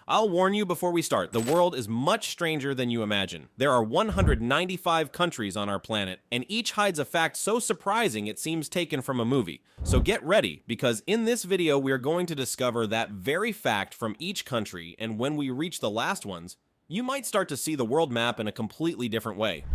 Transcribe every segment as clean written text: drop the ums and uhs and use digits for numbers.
I'll warn you before we start, the world is much stranger than you imagine. There are 195 countries on our planet, and each hides a fact so surprising it seems taken from a movie. So get ready, because in this video we are going to discover that very fact from each country, and when we reach the last ones, you might start to see the world map in a completely different way.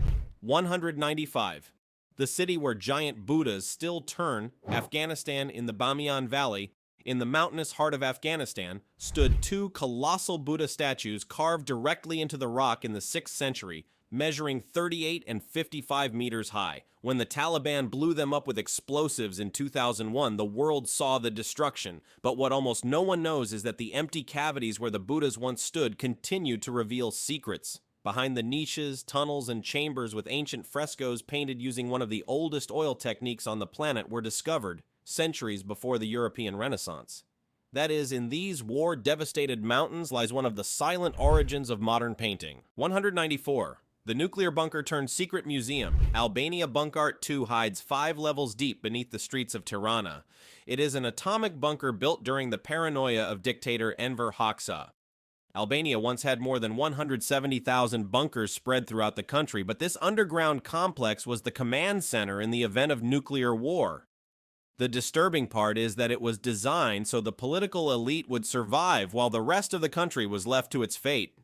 195. The city where giant Buddhas still turn, Afghanistan in the Bamiyan Valley. In the mountainous heart of Afghanistan stood two colossal Buddha statues carved directly into the rock in the 6th century, measuring 38 and 55 meters high. When the Taliban blew them up with explosives in 2001, the world saw the destruction. But what almost no one knows is that the empty cavities where the Buddhas once stood continued to reveal secrets. Behind the niches, tunnels, and chambers with ancient frescoes painted using one of the oldest oil techniques on the planet were discovered centuries before the European Renaissance. That is, in these war-devastated mountains lies one of the silent origins of modern painting. 194. The nuclear bunker turned secret museum. Albania Bunkart 2 hides 5 levels deep beneath the streets of Tirana. It is an atomic bunker built during the paranoia of dictator Enver Hoxha. Albania once had more than 170,000 bunkers spread throughout the country, but this underground complex was the command center in the event of nuclear war. The disturbing part is that it was designed so the political elite would survive while the rest of the country was left to its fate.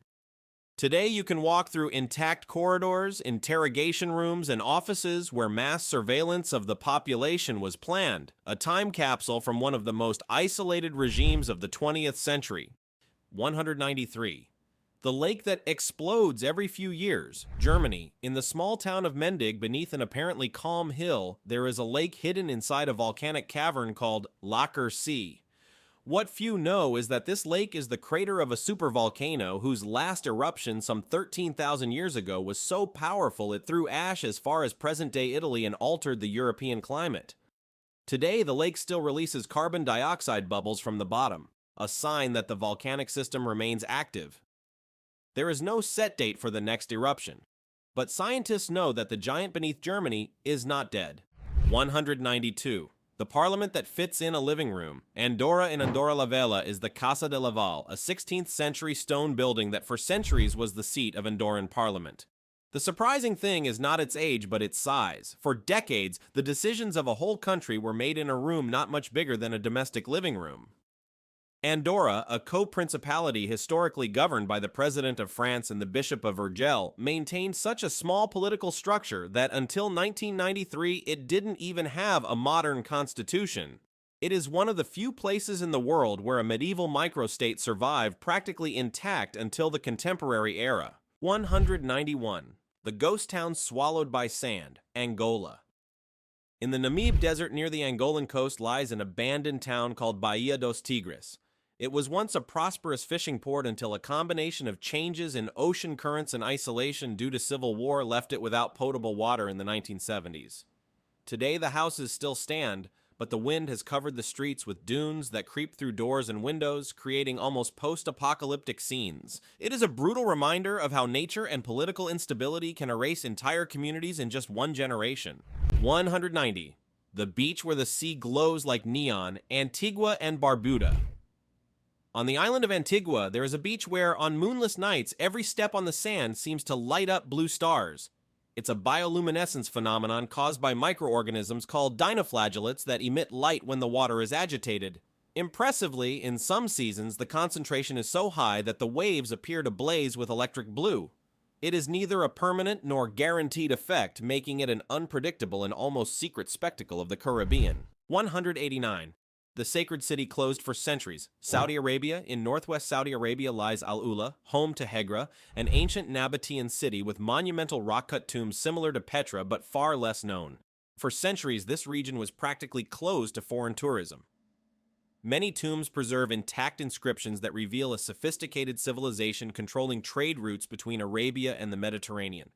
Today you can walk through intact corridors, interrogation rooms, and offices where mass surveillance of the population was planned, a time capsule from one of the most isolated regimes of the 20th century. 193. The lake that explodes every few years. Germany. In the small town of Mendig, beneath an apparently calm hill, there is a lake hidden inside a volcanic cavern called Lacher See. What few know is that this lake is the crater of a supervolcano whose last eruption some 13,000 years ago was so powerful it threw ash as far as present-day Italy and altered the European climate. Today, the lake still releases carbon dioxide bubbles from the bottom, a sign that the volcanic system remains active. There is no set date for the next eruption, but scientists know that the giant beneath Germany is not dead. 192. The parliament that fits in a living room. Andorra in Andorra la Vella is the Casa de Laval, a 16th century stone building that for centuries was the seat of Andorran parliament. The surprising thing is not its age, but its size. For decades, the decisions of a whole country were made in a room not much bigger than a domestic living room. Andorra, a co-principality historically governed by the President of France and the Bishop of Urgell, maintained such a small political structure that until 1993 it didn't even have a modern constitution. It is one of the few places in the world where a medieval microstate survived practically intact until the contemporary era. 191. The ghost town swallowed by sand. Angola. In the Namib Desert near the Angolan coast lies an abandoned town called Bahia dos Tigres. It was once a prosperous fishing port until a combination of changes in ocean currents and isolation due to civil war left it without potable water in the 1970s. Today the houses still stand, but the wind has covered the streets with dunes that creep through doors and windows, creating almost post-apocalyptic scenes. It is a brutal reminder of how nature and political instability can erase entire communities in just one generation. 190. The beach where the sea glows like neon. Antigua and Barbuda. On the island of Antigua, there is a beach where, on moonless nights, every step on the sand seems to light up blue stars. It's a bioluminescence phenomenon caused by microorganisms called dinoflagellates that emit light when the water is agitated. Impressively, in some seasons, the concentration is so high that the waves appear to blaze with electric blue. It is neither a permanent nor guaranteed effect, making it an unpredictable and almost secret spectacle of the Caribbean. 189. The sacred city closed for centuries. Saudi Arabia. In northwest Saudi Arabia lies Al-Ula, home to Hegra, an ancient Nabatean city with monumental rock-cut tombs similar to Petra but far less known. For centuries, this region was practically closed to foreign tourism. Many tombs preserve intact inscriptions that reveal a sophisticated civilization controlling trade routes between Arabia and the Mediterranean.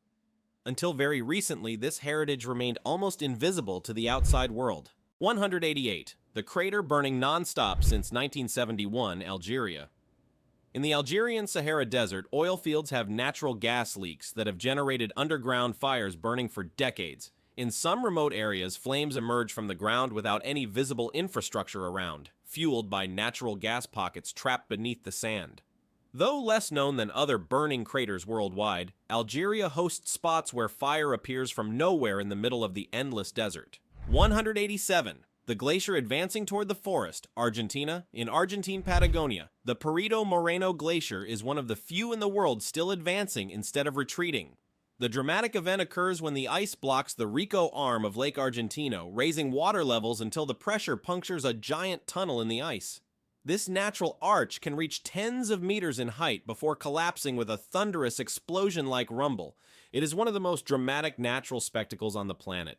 Until very recently, this heritage remained almost invisible to the outside world. 188. The crater burning non-stop since 1971, Algeria. In the Algerian Sahara Desert, oil fields have natural gas leaks that have generated underground fires burning for decades. In some remote areas, flames emerge from the ground without any visible infrastructure around, fueled by natural gas pockets trapped beneath the sand. Though less known than other burning craters worldwide, Algeria hosts spots where fire appears from nowhere in the middle of the endless desert. 187. The glacier advancing toward the forest, Argentina. In Argentine Patagonia, the Perito Moreno Glacier is one of the few in the world still advancing instead of retreating. The dramatic event occurs when the ice blocks the Rico arm of Lake Argentino, raising water levels until the pressure punctures a giant tunnel in the ice. This natural arch can reach tens of meters in height before collapsing with a thunderous explosion-like rumble. It is one of the most dramatic natural spectacles on the planet.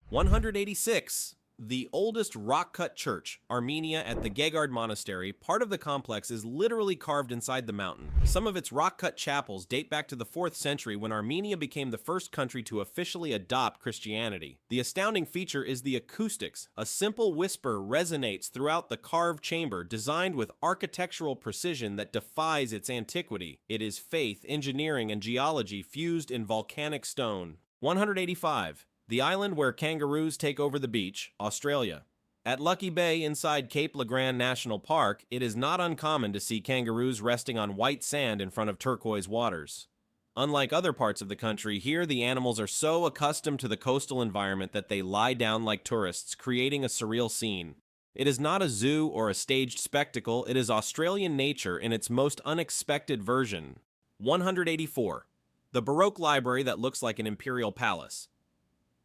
186. The oldest rock-cut church, Armenia at the Gegard Monastery, part of the complex is literally carved inside the mountain. Some of its rock-cut chapels date back to the 4th century when Armenia became the first country to officially adopt Christianity. The astounding feature is the acoustics. A simple whisper resonates throughout the carved chamber, designed with architectural precision that defies its antiquity. It is faith, engineering, and geology fused in volcanic stone. 185. The island where kangaroos take over the beach, Australia. At Lucky Bay inside Cape Le Grand National Park, it is not uncommon to see kangaroos resting on white sand in front of turquoise waters. Unlike other parts of the country, here the animals are so accustomed to the coastal environment that they lie down like tourists, creating a surreal scene. It is not a zoo or a staged spectacle, it is Australian nature in its most unexpected version. 184. The Baroque library that looks like an imperial palace.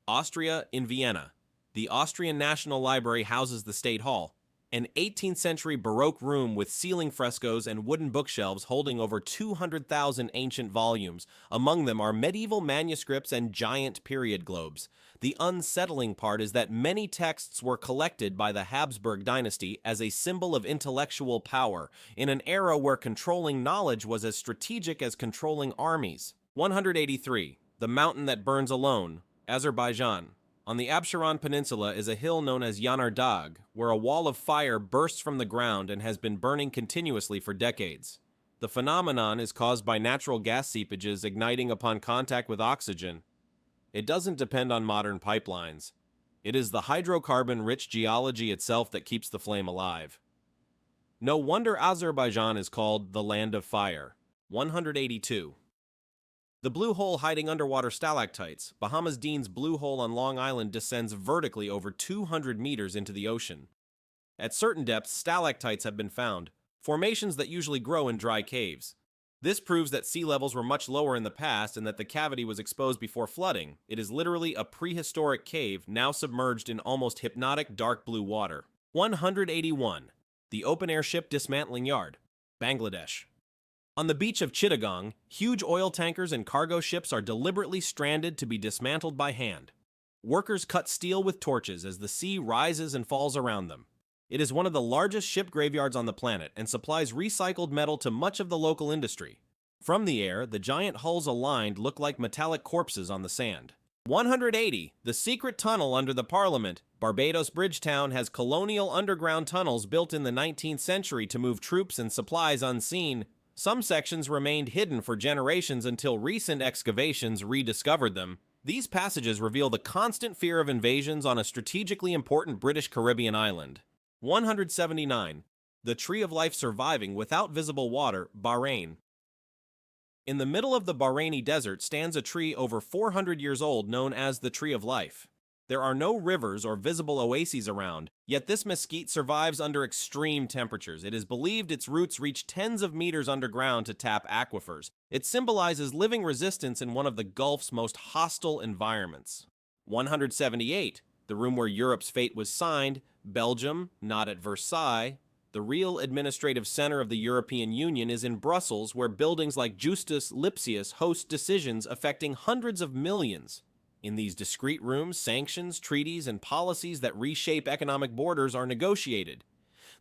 Austria in Vienna. The Austrian National Library houses the State Hall, an 18th century Baroque room with ceiling frescoes and wooden bookshelves holding over 200,000 ancient volumes. Among them are medieval manuscripts and giant period globes. The unsettling part is that many texts were collected by the Habsburg dynasty as a symbol of intellectual power, in an era where controlling knowledge was as strategic as controlling armies. 183. The mountain that burns alone, Azerbaijan. On the Absheron Peninsula is a hill known as Yanar Dag, where a wall of fire bursts from the ground and has been burning continuously for decades. The phenomenon is caused by natural gas seepages igniting upon contact with oxygen. It doesn't depend on modern pipelines. It is the hydrocarbon-rich geology itself that keeps the flame alive. No wonder Azerbaijan is called the Land of Fire. 182. The blue hole hiding underwater stalactites. Bahamas Dean's blue hole on Long Island descends vertically over 200 meters into the ocean. At certain depths, stalactites have been found, formations that usually grow in dry caves. This proves that sea levels were much lower in the past and that the cavity was exposed before flooding. It is literally a prehistoric cave, now submerged in almost hypnotic dark blue water. 181. The open-air ship dismantling yard, Bangladesh. On the beach of Chittagong, huge oil tankers and cargo ships are deliberately stranded to be dismantled by hand. Workers cut steel with torches as the sea rises and falls around them. It is one of the largest ship graveyards on the planet and supplies recycled metal to much of the local industry. From the air, the giant hulls aligned look like metallic corpses on the sand. 180. The secret tunnel under the Parliament. Barbados Bridgetown has colonial underground tunnels built in the 19th century to move troops and supplies unseen. Some sections remained hidden for generations until recent excavations rediscovered them. These passages reveal the constant fear of invasions on a strategically important British Caribbean island. 179. The Tree of Life surviving without visible water, Bahrain. In the middle of the Bahraini desert stands a tree over 400 years old known as the Tree of Life. There are no rivers or visible oases around, yet this mesquite survives under extreme temperatures. It is believed its roots reach tens of meters underground to tap aquifers. It symbolizes living resistance in one of the Gulf's most hostile environments. 178. The room where Europe's fate was signed, Belgium, not at Versailles. The real administrative center of the European Union is in Brussels, where buildings like Justus Lipsius host decisions affecting hundreds of millions. In these discrete rooms, sanctions, treaties, and policies that reshape economic borders are negotiated.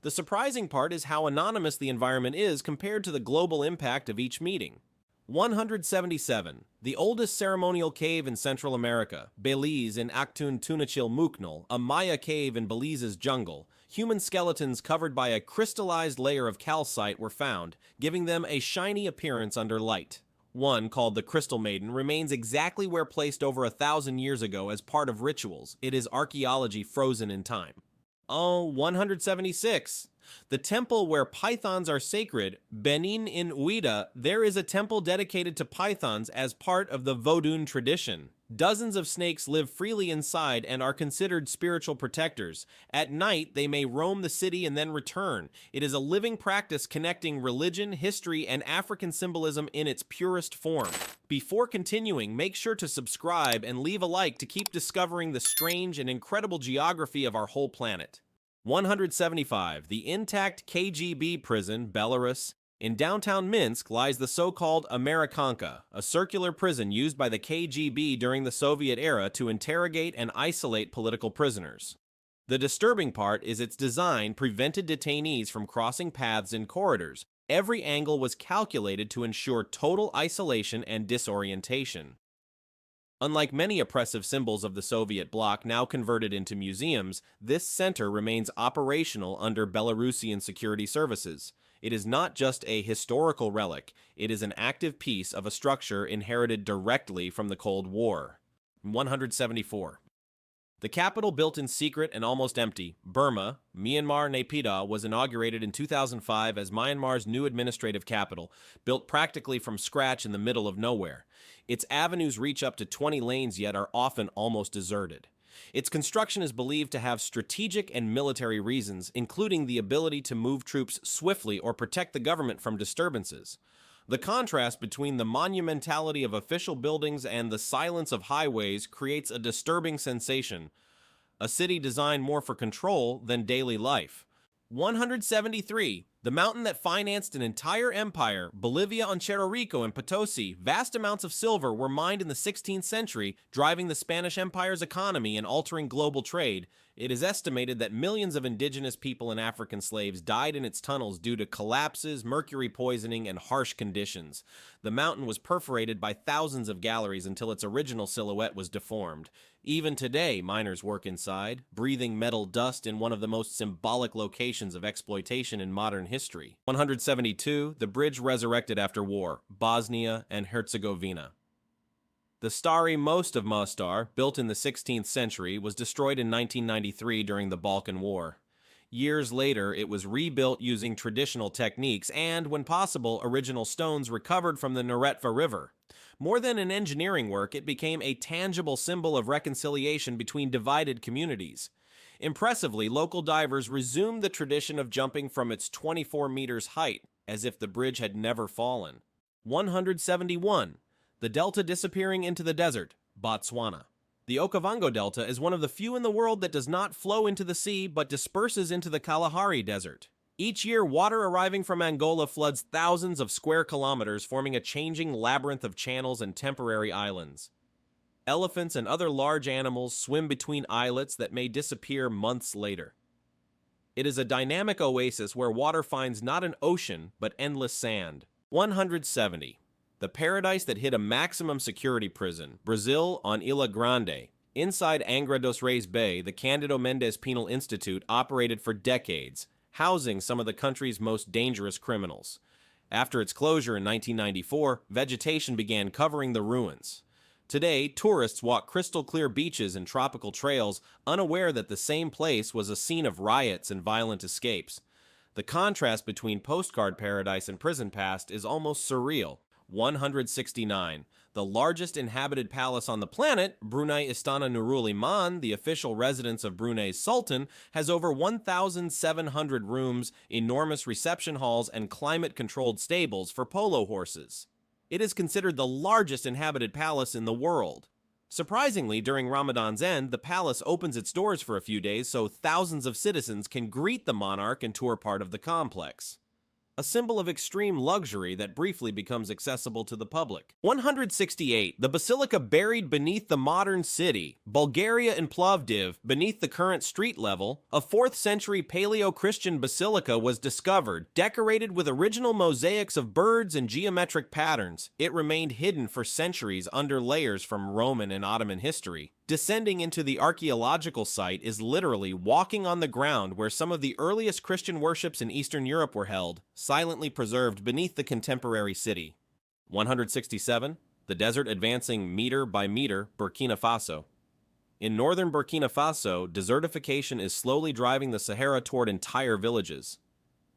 The surprising part is how anonymous the environment is compared to the global impact of each meeting. 177. The oldest ceremonial cave in Central America, Belize in Actun Tunachil Muknal, a Maya cave in Belize's jungle. Human skeletons covered by a crystallized layer of calcite were found, giving them a shiny appearance under light. One, called the Crystal Maiden, remains exactly where placed over 1,000 years ago as part of rituals. It is archaeology frozen in time. Oh, 176. The temple where pythons are sacred, Benin in Ouida, there is a temple dedicated to pythons as part of the Vodun tradition. Dozens of snakes live freely inside and are considered spiritual protectors. At night, they may roam the city and then return. It is a living practice connecting religion, history, and African symbolism in its purest form. Before continuing, make sure to subscribe and leave a like to keep discovering the strange and incredible geography of our whole planet. 175. The intact KGB prison, Belarus. In downtown Minsk lies the so-called Amerikanka, a circular prison used by the KGB during the Soviet era to interrogate and isolate political prisoners. The disturbing part is its design prevented detainees from crossing paths in corridors. Every angle was calculated to ensure total isolation and disorientation. Unlike many oppressive symbols of the Soviet bloc now converted into museums, this center remains operational under Belarusian security services. It is not just a historical relic, it is an active piece of a structure inherited directly from the Cold War. 174. The capital, built in secret and almost empty, Burma, Myanmar Naypyidaw, was inaugurated in 2005 as Myanmar's new administrative capital, built practically from scratch in the middle of nowhere. Its avenues reach up to 20 lanes yet are often almost deserted. Its construction is believed to have strategic and military reasons, including the ability to move troops swiftly or protect the government from disturbances. The contrast between the monumentality of official buildings and the silence of highways creates a disturbing sensation, a city designed more for control than daily life. 173. The mountain that financed an entire empire, Bolivia on Cerro Rico and Potosi, vast amounts of silver were mined in the 16th century, driving the Spanish Empire's economy and altering global trade. It is estimated that millions of indigenous people and African slaves died in its tunnels due to collapses, mercury poisoning, and harsh conditions. The mountain was perforated by thousands of galleries until its original silhouette was deformed. Even today, miners work inside, breathing metal dust in one of the most symbolic locations of exploitation in modern history. 172. The bridge resurrected after war, Bosnia and Herzegovina. The Stari Most of Mostar, built in the 16th century, was destroyed in 1993 during the Balkan War. Years later, it was rebuilt using traditional techniques and, when possible, original stones recovered from the Neretva River. More than an engineering work, it became a tangible symbol of reconciliation between divided communities. Impressively, local divers resumed the tradition of jumping from its 24 meters height, as if the bridge had never fallen. 171. The delta disappearing into the desert, Botswana. The Okavango Delta is one of the few in the world that does not flow into the sea but disperses into the Kalahari Desert. Each year, water arriving from Angola floods thousands of square kilometers, forming a changing labyrinth of channels and temporary islands. Elephants and other large animals swim between islets that may disappear months later. It is a dynamic oasis where water finds not an ocean but endless sand. 170. The paradise that hid a maximum security prison, Brazil on Ilha Grande. Inside Angra dos Reis Bay, the Cândido Mendes Penal Institute operated for decades, housing some of the country's most dangerous criminals. After its closure in 1994, vegetation began covering the ruins. Today, tourists walk crystal-clear beaches and tropical trails, unaware that the same place was a scene of riots and violent escapes. The contrast between postcard paradise and prison past is almost surreal. 169. The largest inhabited palace on the planet, Brunei Istana Nurul Iman, the official residence of Brunei's Sultan, has over 1,700 rooms, enormous reception halls, and climate-controlled stables for polo horses. It is considered the largest inhabited palace in the world. Surprisingly, during Ramadan's end, the palace opens its doors for a few days so thousands of citizens can greet the monarch and tour part of the complex. A symbol of extreme luxury that briefly becomes accessible to the public. 168. The basilica buried beneath the modern city, Bulgaria and Plovdiv, beneath the current street level, a 4th century Paleo-Christian basilica was discovered, decorated with original mosaics of birds and geometric patterns. It remained hidden for centuries under layers from Roman and Ottoman history. Descending into the archaeological site is literally walking on the ground where some of the earliest Christian worships in Eastern Europe were held, silently preserved beneath the contemporary city. 167. The desert advancing meter by meter, Burkina Faso. In northern Burkina Faso, desertification is slowly driving the Sahara toward entire villages.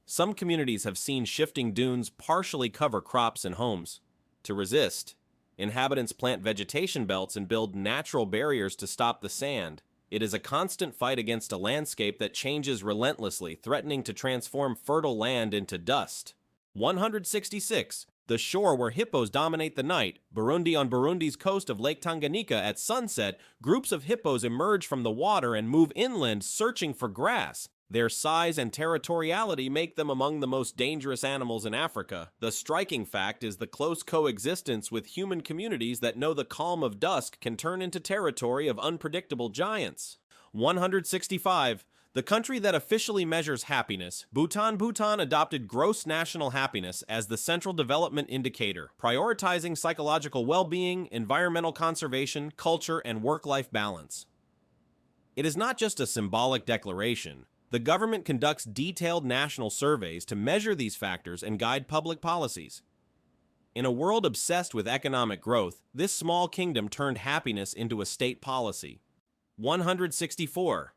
Some communities have seen shifting dunes partially cover crops and homes. To resist, inhabitants plant vegetation belts and build natural barriers to stop the sand. It is a constant fight against a landscape that changes relentlessly, threatening to transform fertile land into dust. 166. The shore where hippos dominate the night. Burundi. On Burundi's coast of Lake Tanganyika at sunset, groups of hippos emerge from the water and move inland searching for grass. Their size and territoriality make them among the most dangerous animals in Africa. The striking fact is the close coexistence with human communities that know the calm of dusk can turn into territory of unpredictable giants. 165. The country that officially measures happiness, Bhutan. Bhutan adopted gross national happiness as the central development indicator, prioritizing psychological well-being, environmental conservation, culture, and work-life balance. It is not just a symbolic declaration. The government conducts detailed national surveys to measure these factors and guide public policies. In a world obsessed with economic growth, this small kingdom turned happiness into a state policy. 164.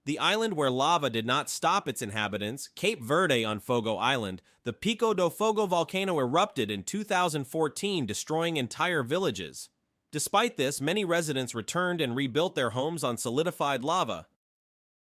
The island where lava did not stop its inhabitants, Cape Verde on Fogo Island, the Pico do Fogo volcano erupted in 2014, destroying entire villages. Despite this, many residents returned and rebuilt their homes on solidified lava.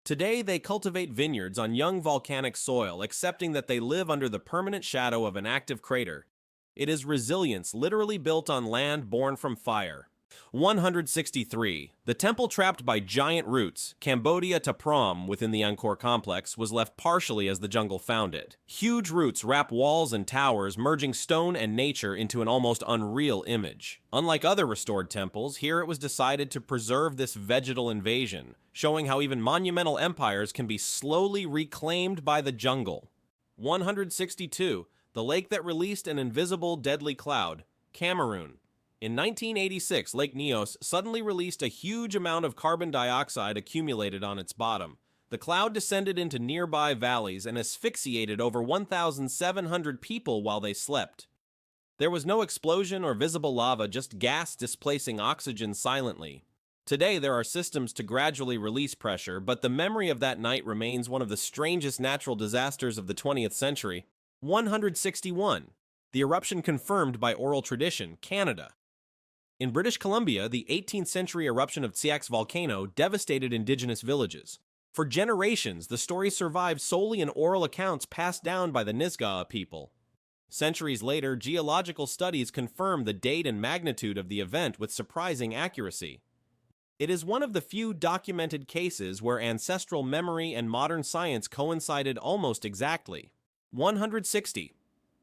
Today, they cultivate vineyards on young volcanic soil, accepting that they live under the permanent shadow of an active crater. It is resilience literally built on land born from fire. 163. The temple trapped by giant roots, Cambodia to Prom within the Angkor complex, was left partially as the jungle found it. Huge roots wrap walls and towers, merging stone and nature into an almost unreal image. Unlike other restored temples, here it was decided to preserve this vegetal invasion, showing how even monumental empires can be slowly reclaimed by the jungle. 162. The lake that released an invisible deadly cloud, Cameroon. In 1986, Lake Nyos suddenly released a huge amount of carbon dioxide accumulated on its bottom. The cloud descended into nearby valleys and asphyxiated over 1,700 people while they slept. There was no explosion or visible lava, just gas displacing oxygen silently. Today, there are systems to gradually release pressure, but the memory of that night remains one of the strangest natural disasters of the 20th century. 161. The eruption confirmed by oral tradition, Canada. In British Columbia, the 18th century eruption of Tsiaks volcano devastated indigenous villages. For generations, the story survived solely in oral accounts passed down by the Nisga'a people. Centuries later, geological studies confirmed the date and magnitude of the event with surprising accuracy. It is one of the few documented cases where ancestral memory and modern science coincided almost exactly. 160.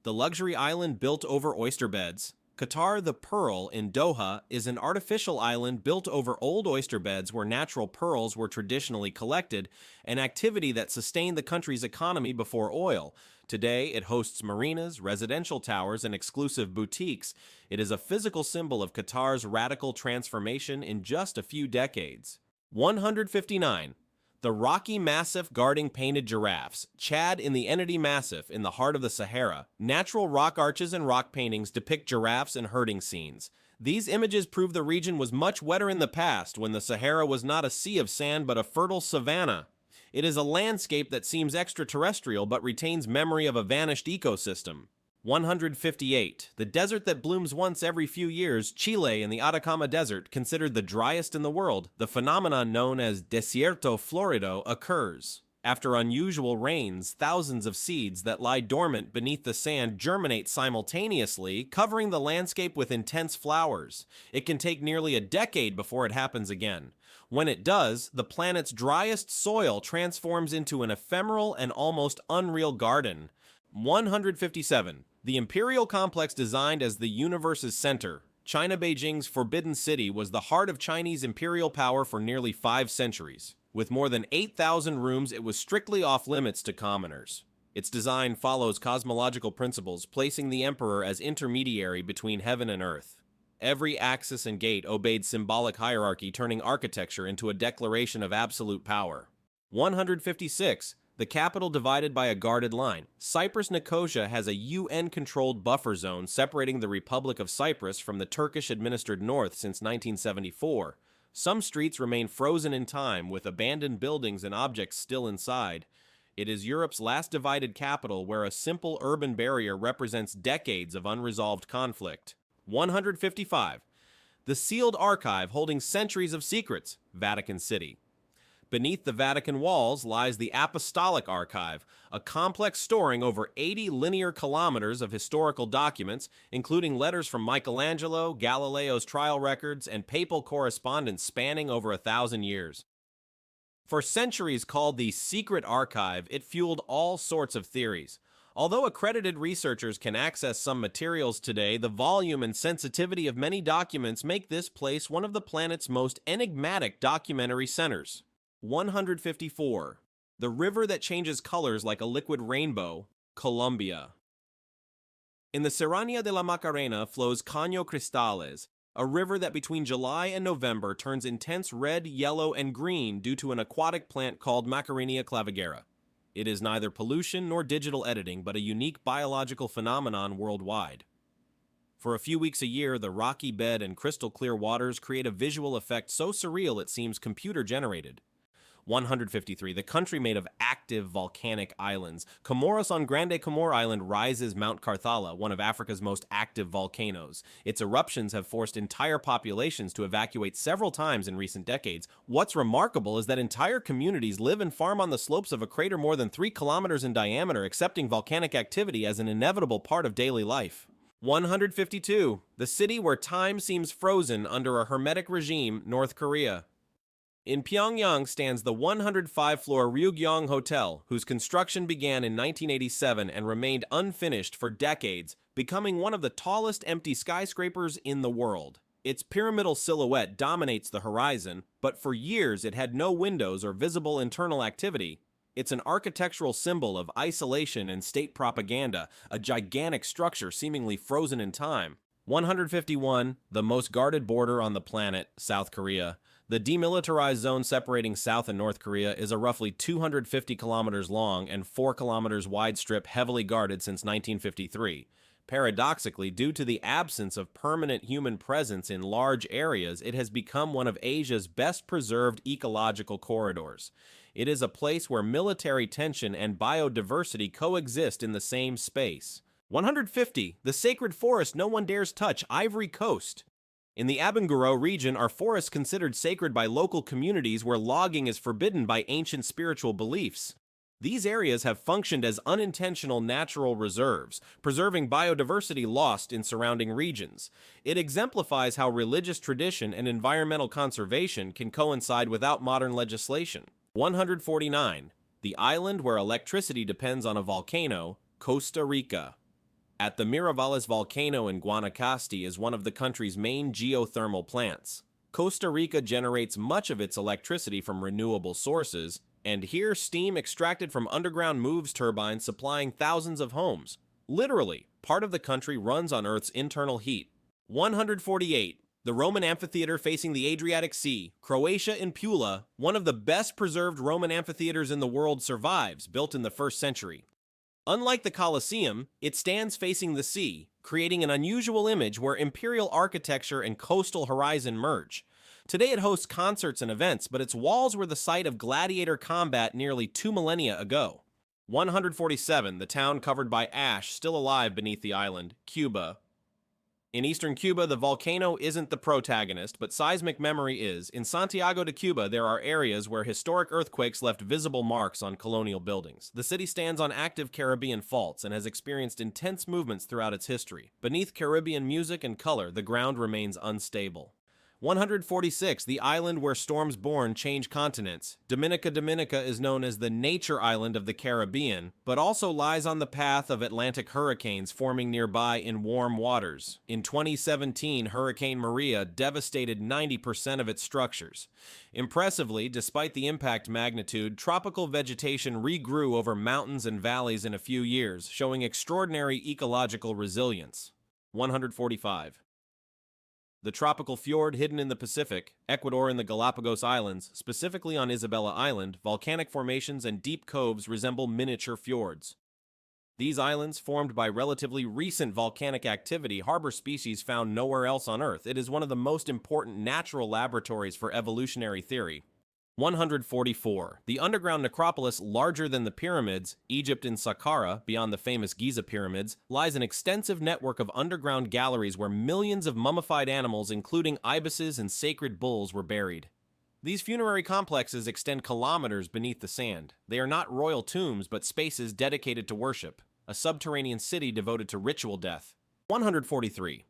The luxury island built over oyster beds. Qatar the Pearl in Doha is an artificial island built over old oyster beds where natural pearls were traditionally collected, an activity that sustained the country's economy before oil. Today, it hosts marinas, residential towers, and exclusive boutiques. It is a physical symbol of Qatar's radical transformation in just a few decades. 159. The Rocky Massif guarding painted giraffes, Chad in the Entity Massif in the heart of the Sahara. Natural rock arches and rock paintings depict giraffes and herding scenes. These images prove the region was much wetter in the past when the Sahara was not a sea of sand but a fertile savanna. It is a landscape that seems extraterrestrial but retains memory of a vanished ecosystem. 158. The desert that blooms once every few years, Chile in the Atacama Desert, considered the driest in the world, the phenomenon known as Desierto Florido occurs. After unusual rains, thousands of seeds that lie dormant beneath the sand germinate simultaneously, covering the landscape with intense flowers. It can take nearly a decade before it happens again. When it does, the planet's driest soil transforms into an ephemeral and almost unreal garden. 157. The imperial complex designed as the universe's center, China Beijing's Forbidden City was the heart of Chinese imperial power for nearly 5 centuries. With more than 8,000 rooms, it was strictly off-limits to commoners. Its design follows cosmological principles, placing the emperor as intermediary between heaven and earth. Every axis and gate obeyed symbolic hierarchy, turning architecture into a declaration of absolute power. 156. The capital divided by a guarded line. Cyprus Nicosia has a UN-controlled buffer zone separating the Republic of Cyprus from the Turkish-administered north since 1974. Some streets remain frozen in time, with abandoned buildings and objects still inside. It is Europe's last divided capital where a simple urban barrier represents decades of unresolved conflict. 155. The sealed archive holding centuries of secrets, Vatican City. Beneath the Vatican walls lies the Apostolic Archive, a complex storing over 80 linear kilometers of historical documents, including letters from Michelangelo, Galileo's trial records, and papal correspondence spanning over 1,000 years. For centuries called the Secret Archive, it fueled all sorts of theories. Although accredited researchers can access some materials today, the volume and sensitivity of many documents make this place one of the planet's most enigmatic documentary centers. 154. The river that changes colors like a liquid rainbow, Colombia. In the Serranía de la Macarena flows Caño Cristales, a river that between July and November turns intense red, yellow, and green due to an aquatic plant called Macarenia clavigera. It is neither pollution nor digital editing, but a unique biological phenomenon worldwide. For a few weeks a year, the rocky bed and crystal clear waters create a visual effect so surreal it seems computer-generated. 153. The country made of active volcanic islands. Comoros on Grande Comore Island rises Mount Carthala, one of Africa's most active volcanoes. Its eruptions have forced entire populations to evacuate several times in recent decades. What's remarkable is that entire communities live and farm on the slopes of a crater more than 3 kilometers in diameter, accepting volcanic activity as an inevitable part of daily life. 152. The city where time seems frozen under a hermetic regime, North Korea. In Pyongyang stands the 105-floor Ryugyong Hotel, whose construction began in 1987 and remained unfinished for decades, becoming one of the tallest empty skyscrapers in the world. Its pyramidal silhouette dominates the horizon, but for years it had no windows or visible internal activity. It's an architectural symbol of isolation and state propaganda, a gigantic structure seemingly frozen in time. 151. The most guarded border on the planet, South Korea. The demilitarized zone separating South and North Korea is a roughly 250 kilometers long and 4 kilometers wide strip heavily guarded since 1953. Paradoxically, due to the absence of permanent human presence in large areas, it has become one of Asia's best preserved ecological corridors. It is a place where military tension and biodiversity coexist in the same space. 150. The sacred forest no one dares touch, Ivory Coast. In the Abanguro region are forests considered sacred by local communities where logging is forbidden by ancient spiritual beliefs. These areas have functioned as unintentional natural reserves, preserving biodiversity lost in surrounding regions. It exemplifies how religious tradition and environmental conservation can coincide without modern legislation. 149. The island where electricity depends on a volcano, Costa Rica. At the Miravalis volcano in Guanacaste is one of the country's main geothermal plants. Costa Rica generates much of its electricity from renewable sources, and here steam extracted from underground moves turbines supplying thousands of homes. Literally, part of the country runs on Earth's internal heat. 148. The Roman amphitheater facing the Adriatic Sea, Croatia in Pula, one of the best preserved Roman amphitheaters in the world, survives, built in the 1st century. Unlike the Colosseum, it stands facing the sea, creating an unusual image where imperial architecture and coastal horizon merge. Today it hosts concerts and events, but its walls were the site of gladiator combat nearly 2 millennia ago. 147. The town covered by ash, still alive beneath the island, Cuba. In eastern Cuba, the volcano isn't the protagonist, but seismic memory is. In Santiago de Cuba, there are areas where historic earthquakes left visible marks on colonial buildings. The city stands on active Caribbean faults and has experienced intense movements throughout its history. Beneath Caribbean music and color, the ground remains unstable. 146. The island where storms born change continents. Dominica is known as the nature island of the Caribbean, but also lies on the path of Atlantic hurricanes forming nearby in warm waters. In 2017, Hurricane Maria devastated 90% of its structures. Impressively, despite the impact magnitude, tropical vegetation regrew over mountains and valleys in a few years, showing extraordinary ecological resilience. 145. The tropical fjord hidden in the Pacific, Ecuador and the Galapagos Islands, specifically on Isabella Island, volcanic formations and deep coves resemble miniature fjords. These islands, formed by relatively recent volcanic activity, harbor species found nowhere else on Earth. It is one of the most important natural laboratories for evolutionary theory. 144. The underground necropolis, larger than the pyramids, Egypt in Saqqara, beyond the famous Giza pyramids, lies an extensive network of underground galleries where millions of mummified animals, including ibises and sacred bulls, were buried. These funerary complexes extend kilometers beneath the sand. They are not royal tombs, but spaces dedicated to worship, a subterranean city devoted to ritual death. 143.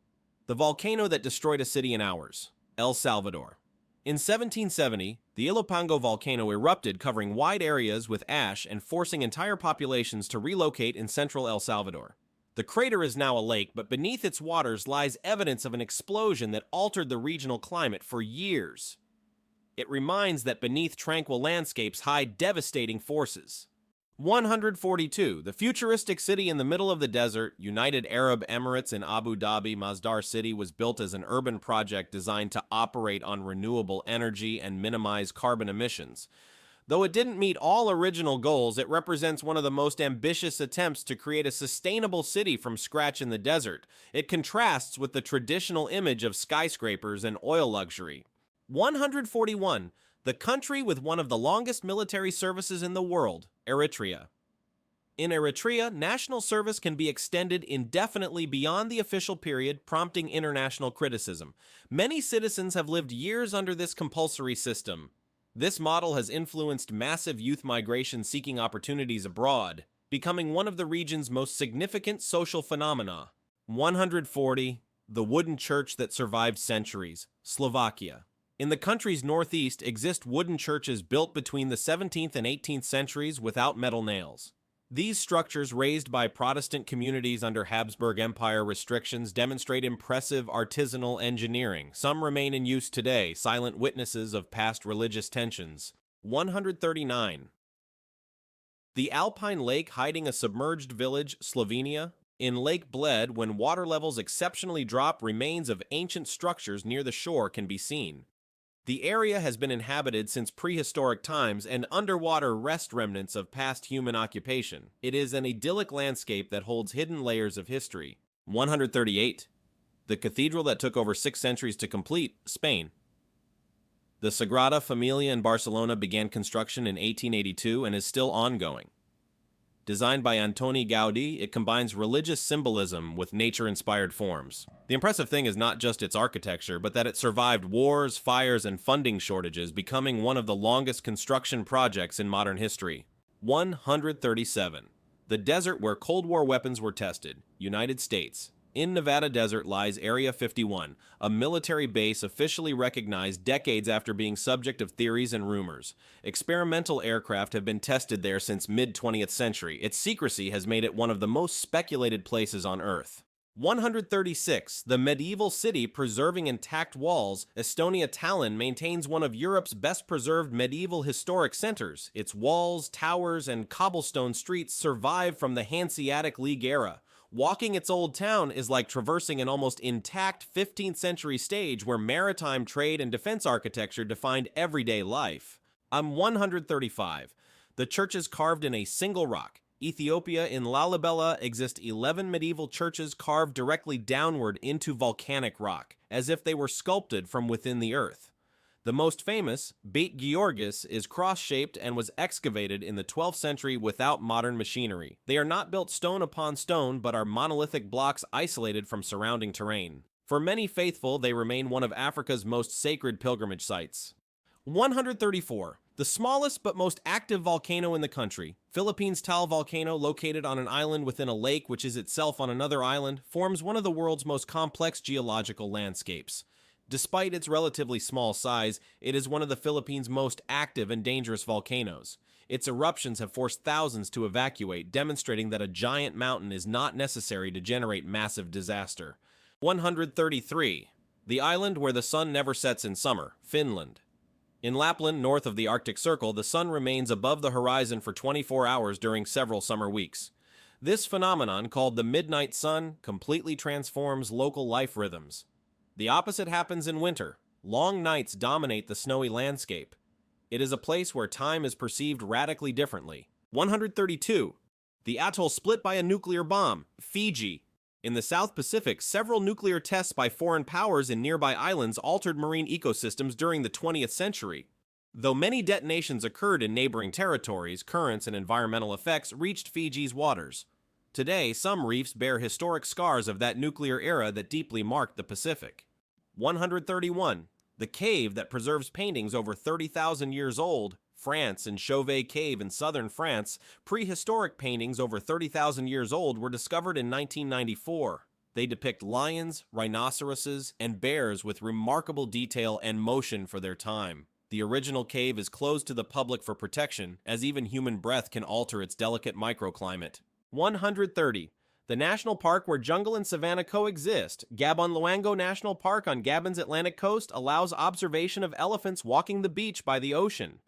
The volcano that destroyed a city in hours, El Salvador. In 1770, the Ilopango volcano erupted, covering wide areas with ash and forcing entire populations to relocate in central El Salvador. The crater is now a lake, but beneath its waters lies evidence of an explosion that altered the regional climate for years. It reminds that beneath tranquil landscapes hide devastating forces. 142. The futuristic city in the middle of the desert, United Arab Emirates in Abu Dhabi, Masdar City, was built as an urban project designed to operate on renewable energy and minimize carbon emissions. Though it didn't meet all original goals, it represents one of the most ambitious attempts to create a sustainable city from scratch in the desert. It contrasts with the traditional image of skyscrapers and oil luxury. 141. The country with one of the longest military services in the world, Eritrea. In Eritrea, national service can be extended indefinitely beyond the official period, prompting international criticism. Many citizens have lived years under this compulsory system. This model has influenced massive youth migration seeking opportunities abroad, becoming one of the region's most significant social phenomena. 140. The wooden church that survived centuries, Slovakia. In the country's northeast exist wooden churches built between the 17th and 18th centuries without metal nails. These structures, raised by Protestant communities under Habsburg Empire restrictions, demonstrate impressive artisanal engineering. Some remain in use today, silent witnesses of past religious tensions. 139. The Alpine Lake hiding a submerged village, Slovenia. In Lake Bled, when water levels exceptionally drop, remains of ancient structures near the shore can be seen. The area has been inhabited since prehistoric times, and underwater rest remnants of past human occupation. It is an idyllic landscape that holds hidden layers of history. 138. The cathedral that took over 6 centuries to complete, Spain. The Sagrada Familia in Barcelona began construction in 1882 and is still ongoing. Designed by Antoni Gaudí, it combines religious symbolism with nature-inspired forms. The impressive thing is not just its architecture, but that it survived wars, fires, and funding shortages, becoming one of the longest construction projects in modern history. 137. The desert where Cold War weapons were tested, United States. In Nevada desert lies Area 51, a military base officially recognized decades after being subject of theories and rumors. Experimental aircraft have been tested there since mid-20th century. Its secrecy has made it one of the most speculated places on Earth. 136. The medieval city preserving intact walls, Estonia Tallinn maintains one of Europe's best-preserved medieval historic centers. Its walls, towers, and cobblestone streets survive from the Hanseatic League era. Walking its old town is like traversing an almost intact 15th century stage where maritime trade and defense architecture defined everyday life. 135. The churches carved in a single rock. Ethiopia, in Lalibela exist 11 medieval churches carved directly downward into volcanic rock, as if they were sculpted from within the earth. The most famous, Beit Georgis, is cross-shaped and was excavated in the 12th century without modern machinery. They are not built stone upon stone, but are monolithic blocks isolated from surrounding terrain. For many faithful, they remain one of Africa's most sacred pilgrimage sites. 134. The smallest but most active volcano in the country, Philippines Taal volcano, located on an island within a lake which is itself on another island, forms one of the world's most complex geological landscapes. Despite its relatively small size, it is one of the Philippines' most active and dangerous volcanoes. Its eruptions have forced thousands to evacuate, demonstrating that a giant mountain is not necessary to generate massive disaster. 133. The island where the sun never sets in summer, Finland. In Lapland, north of the Arctic Circle, the sun remains above the horizon for 24 hours during several summer weeks. This phenomenon, called the midnight sun, completely transforms local life rhythms. The opposite happens in winter. Long nights dominate the snowy landscape. It is a place where time is perceived radically differently. 132. The atoll split by a nuclear bomb, Fiji. In the South Pacific, several nuclear tests by foreign powers in nearby islands altered marine ecosystems during the 20th century. Though many detonations occurred in neighboring territories, currents and environmental effects reached Fiji's waters. Today, some reefs bear historic scars of that nuclear era that deeply marked the Pacific. 131. The cave that preserves paintings over 30,000 years old, France and Chauvet Cave in southern France, prehistoric paintings over 30,000 years old were discovered in 1994. They depict lions, rhinoceroses, and bears with remarkable detail and motion for their time. The original cave is closed to the public for protection, as even human breath can alter its delicate microclimate. 130. The national park where jungle and savanna coexist, Gabon-Luango National Park on Gabon's Atlantic coast, allows observation of elephants walking the beach by the ocean.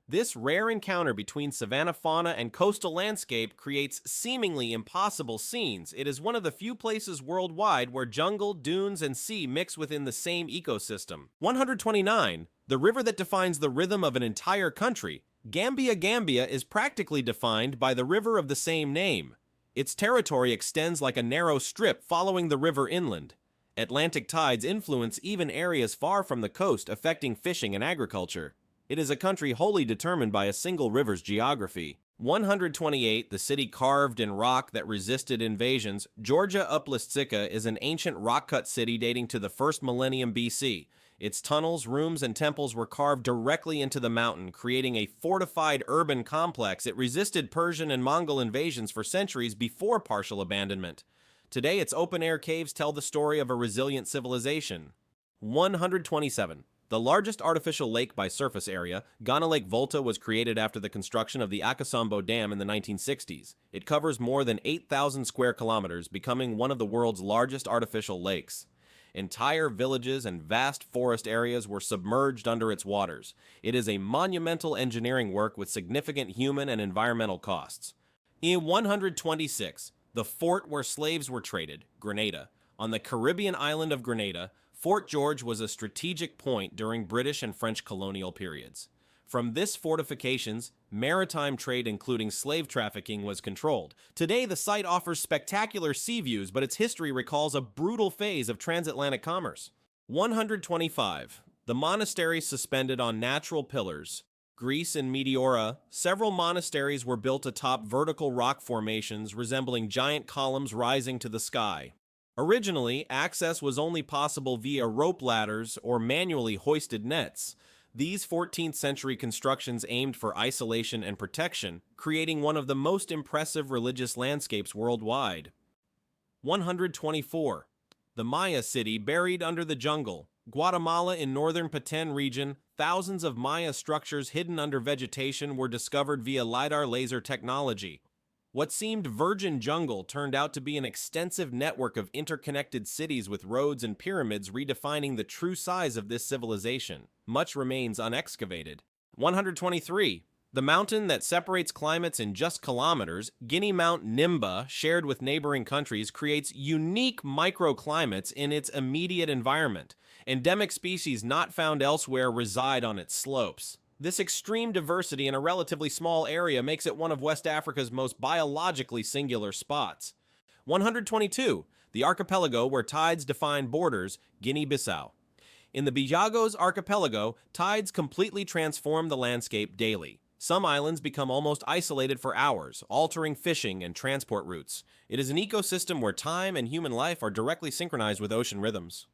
This rare encounter between savanna fauna and coastal landscape creates seemingly impossible scenes. It is one of the few places worldwide where jungle, dunes, and sea mix within the same ecosystem. 129. The river that defines the rhythm of an entire country, Gambia is practically defined by the river of the same name. Its territory extends like a narrow strip following the river inland. Atlantic tides influence even areas far from the coast, affecting fishing and agriculture. It is a country wholly determined by a single river's geography. 128. The city carved in rock that resisted invasions, Georgia Uplistica is an ancient rock-cut city dating to the 1st millennium BC. Its tunnels, rooms, and temples were carved directly into the mountain, creating a fortified urban complex. It resisted Persian and Mongol invasions for centuries before partial abandonment. Today, its open-air caves tell the story of a resilient civilization. 127. The largest artificial lake by surface area, Ghana Lake Volta, was created after the construction of the Akosombo Dam in the 1960s. It covers more than 8,000 square kilometers, becoming one of the world's largest artificial lakes. Entire villages and vast forest areas were submerged under its waters. It is a monumental engineering work with significant human and environmental costs. In 126, the fort where slaves were traded, Grenada. On the Caribbean island of Grenada, Fort George was a strategic point during British and French colonial periods. From this fortifications, maritime trade including slave trafficking was controlled. Today, the site offers spectacular sea views, but its history recalls a brutal phase of transatlantic commerce. 125. The monasteries suspended on natural pillars. Greece and Meteora, several monasteries were built atop vertical rock formations resembling giant columns rising to the sky. Originally, access was only possible via rope ladders or manually hoisted nets. These 14th century constructions aimed for isolation and protection, creating one of the most impressive religious landscapes worldwide. 124. The Maya city buried under the jungle. Guatemala in northern Petén region, thousands of Maya structures hidden under vegetation were discovered via LiDAR laser technology. What seemed virgin jungle turned out to be an extensive network of interconnected cities with roads and pyramids redefining the true size of this civilization. Much remains unexcavated. 123. The mountain that separates climates in just kilometers, Guinea Mount Nimba, shared with neighboring countries, creates unique microclimates in its immediate environment. Endemic species not found elsewhere reside on its slopes. This extreme diversity in a relatively small area makes it one of West Africa's most biologically singular spots. 122. The archipelago where tides define borders, Guinea-Bissau. In the Bijagos archipelago, tides completely transform the landscape daily. Some islands become almost isolated for hours, altering fishing and transport routes. It is an ecosystem where time and human life are directly synchronized with ocean rhythms.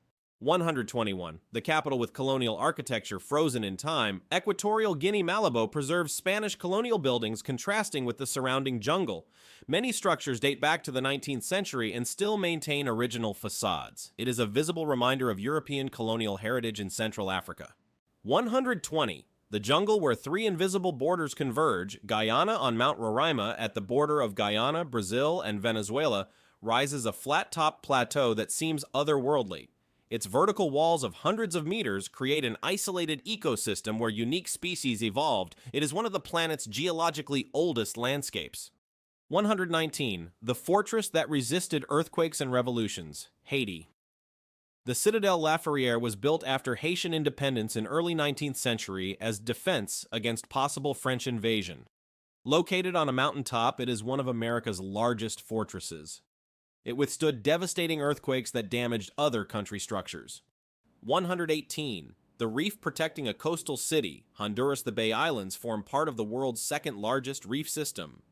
121. The capital with colonial architecture frozen in time, Equatorial Guinea Malabo preserves Spanish colonial buildings contrasting with the surrounding jungle. Many structures date back to the 19th century and still maintain original facades. It is a visible reminder of European colonial heritage in Central Africa. 120. The jungle where three invisible borders converge, Guyana on Mount Roraima at the border of Guyana, Brazil, and Venezuela, rises a flat-topped plateau that seems otherworldly. Its vertical walls of hundreds of meters create an isolated ecosystem where unique species evolved. It is one of the planet's geologically oldest landscapes. 119. The fortress that resisted earthquakes and revolutions, Haiti. The Citadelle La Ferrière was built after Haitian independence in early 19th century as defense against possible French invasion. Located on a mountaintop, it is one of America's largest fortresses. It withstood devastating earthquakes that damaged other country structures. 118. The reef protecting a coastal city, Honduras. The Bay Islands form part of the world's second largest reef system.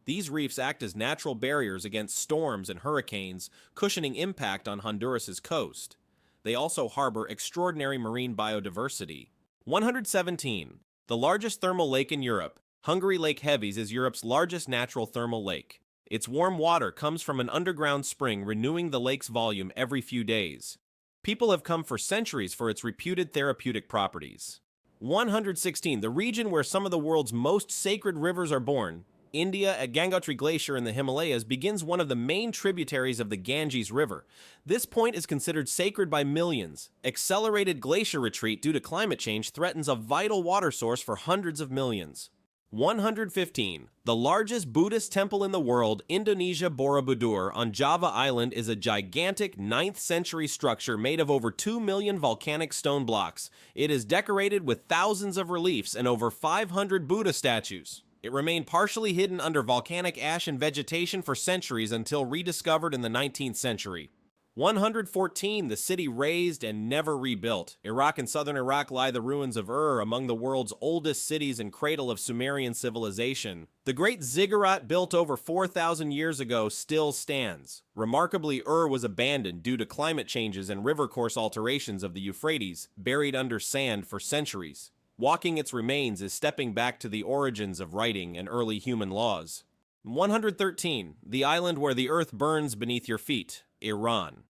These reefs act as natural barriers against storms and hurricanes, cushioning impact on Honduras's coast. They also harbor extraordinary marine biodiversity. 117. The largest thermal lake in Europe, Hungary. Lake Heves is Europe's largest natural thermal lake. Its warm water comes from an underground spring, renewing the lake's volume every few days. People have come for centuries for its reputed therapeutic properties. 116. The region where some of the world's most sacred rivers are born, India. At Gangotri Glacier in the Himalayas begins one of the main tributaries of the Ganges River. This point is considered sacred by millions. Accelerated glacier retreat due to climate change threatens a vital water source for hundreds of millions. 115. The largest Buddhist temple in the world, Indonesia. Borobudur on Java Island is a gigantic 9th century structure made of over 2 million volcanic stone blocks. It is decorated with thousands of reliefs and over 500 Buddha statues. It remained partially hidden under volcanic ash and vegetation for centuries until rediscovered in the 19th century. 114. The city razed and never rebuilt. Iraq and southern Iraq lie the ruins of Ur, among the world's oldest cities and cradle of Sumerian civilization. The great ziggurat built over 4,000 years ago still stands. Remarkably, Ur was abandoned due to climate changes and river course alterations of the Euphrates, buried under sand for centuries. Walking its remains is stepping back to the origins of writing and early human laws. 113. The island where the earth burns beneath your feet, Iran.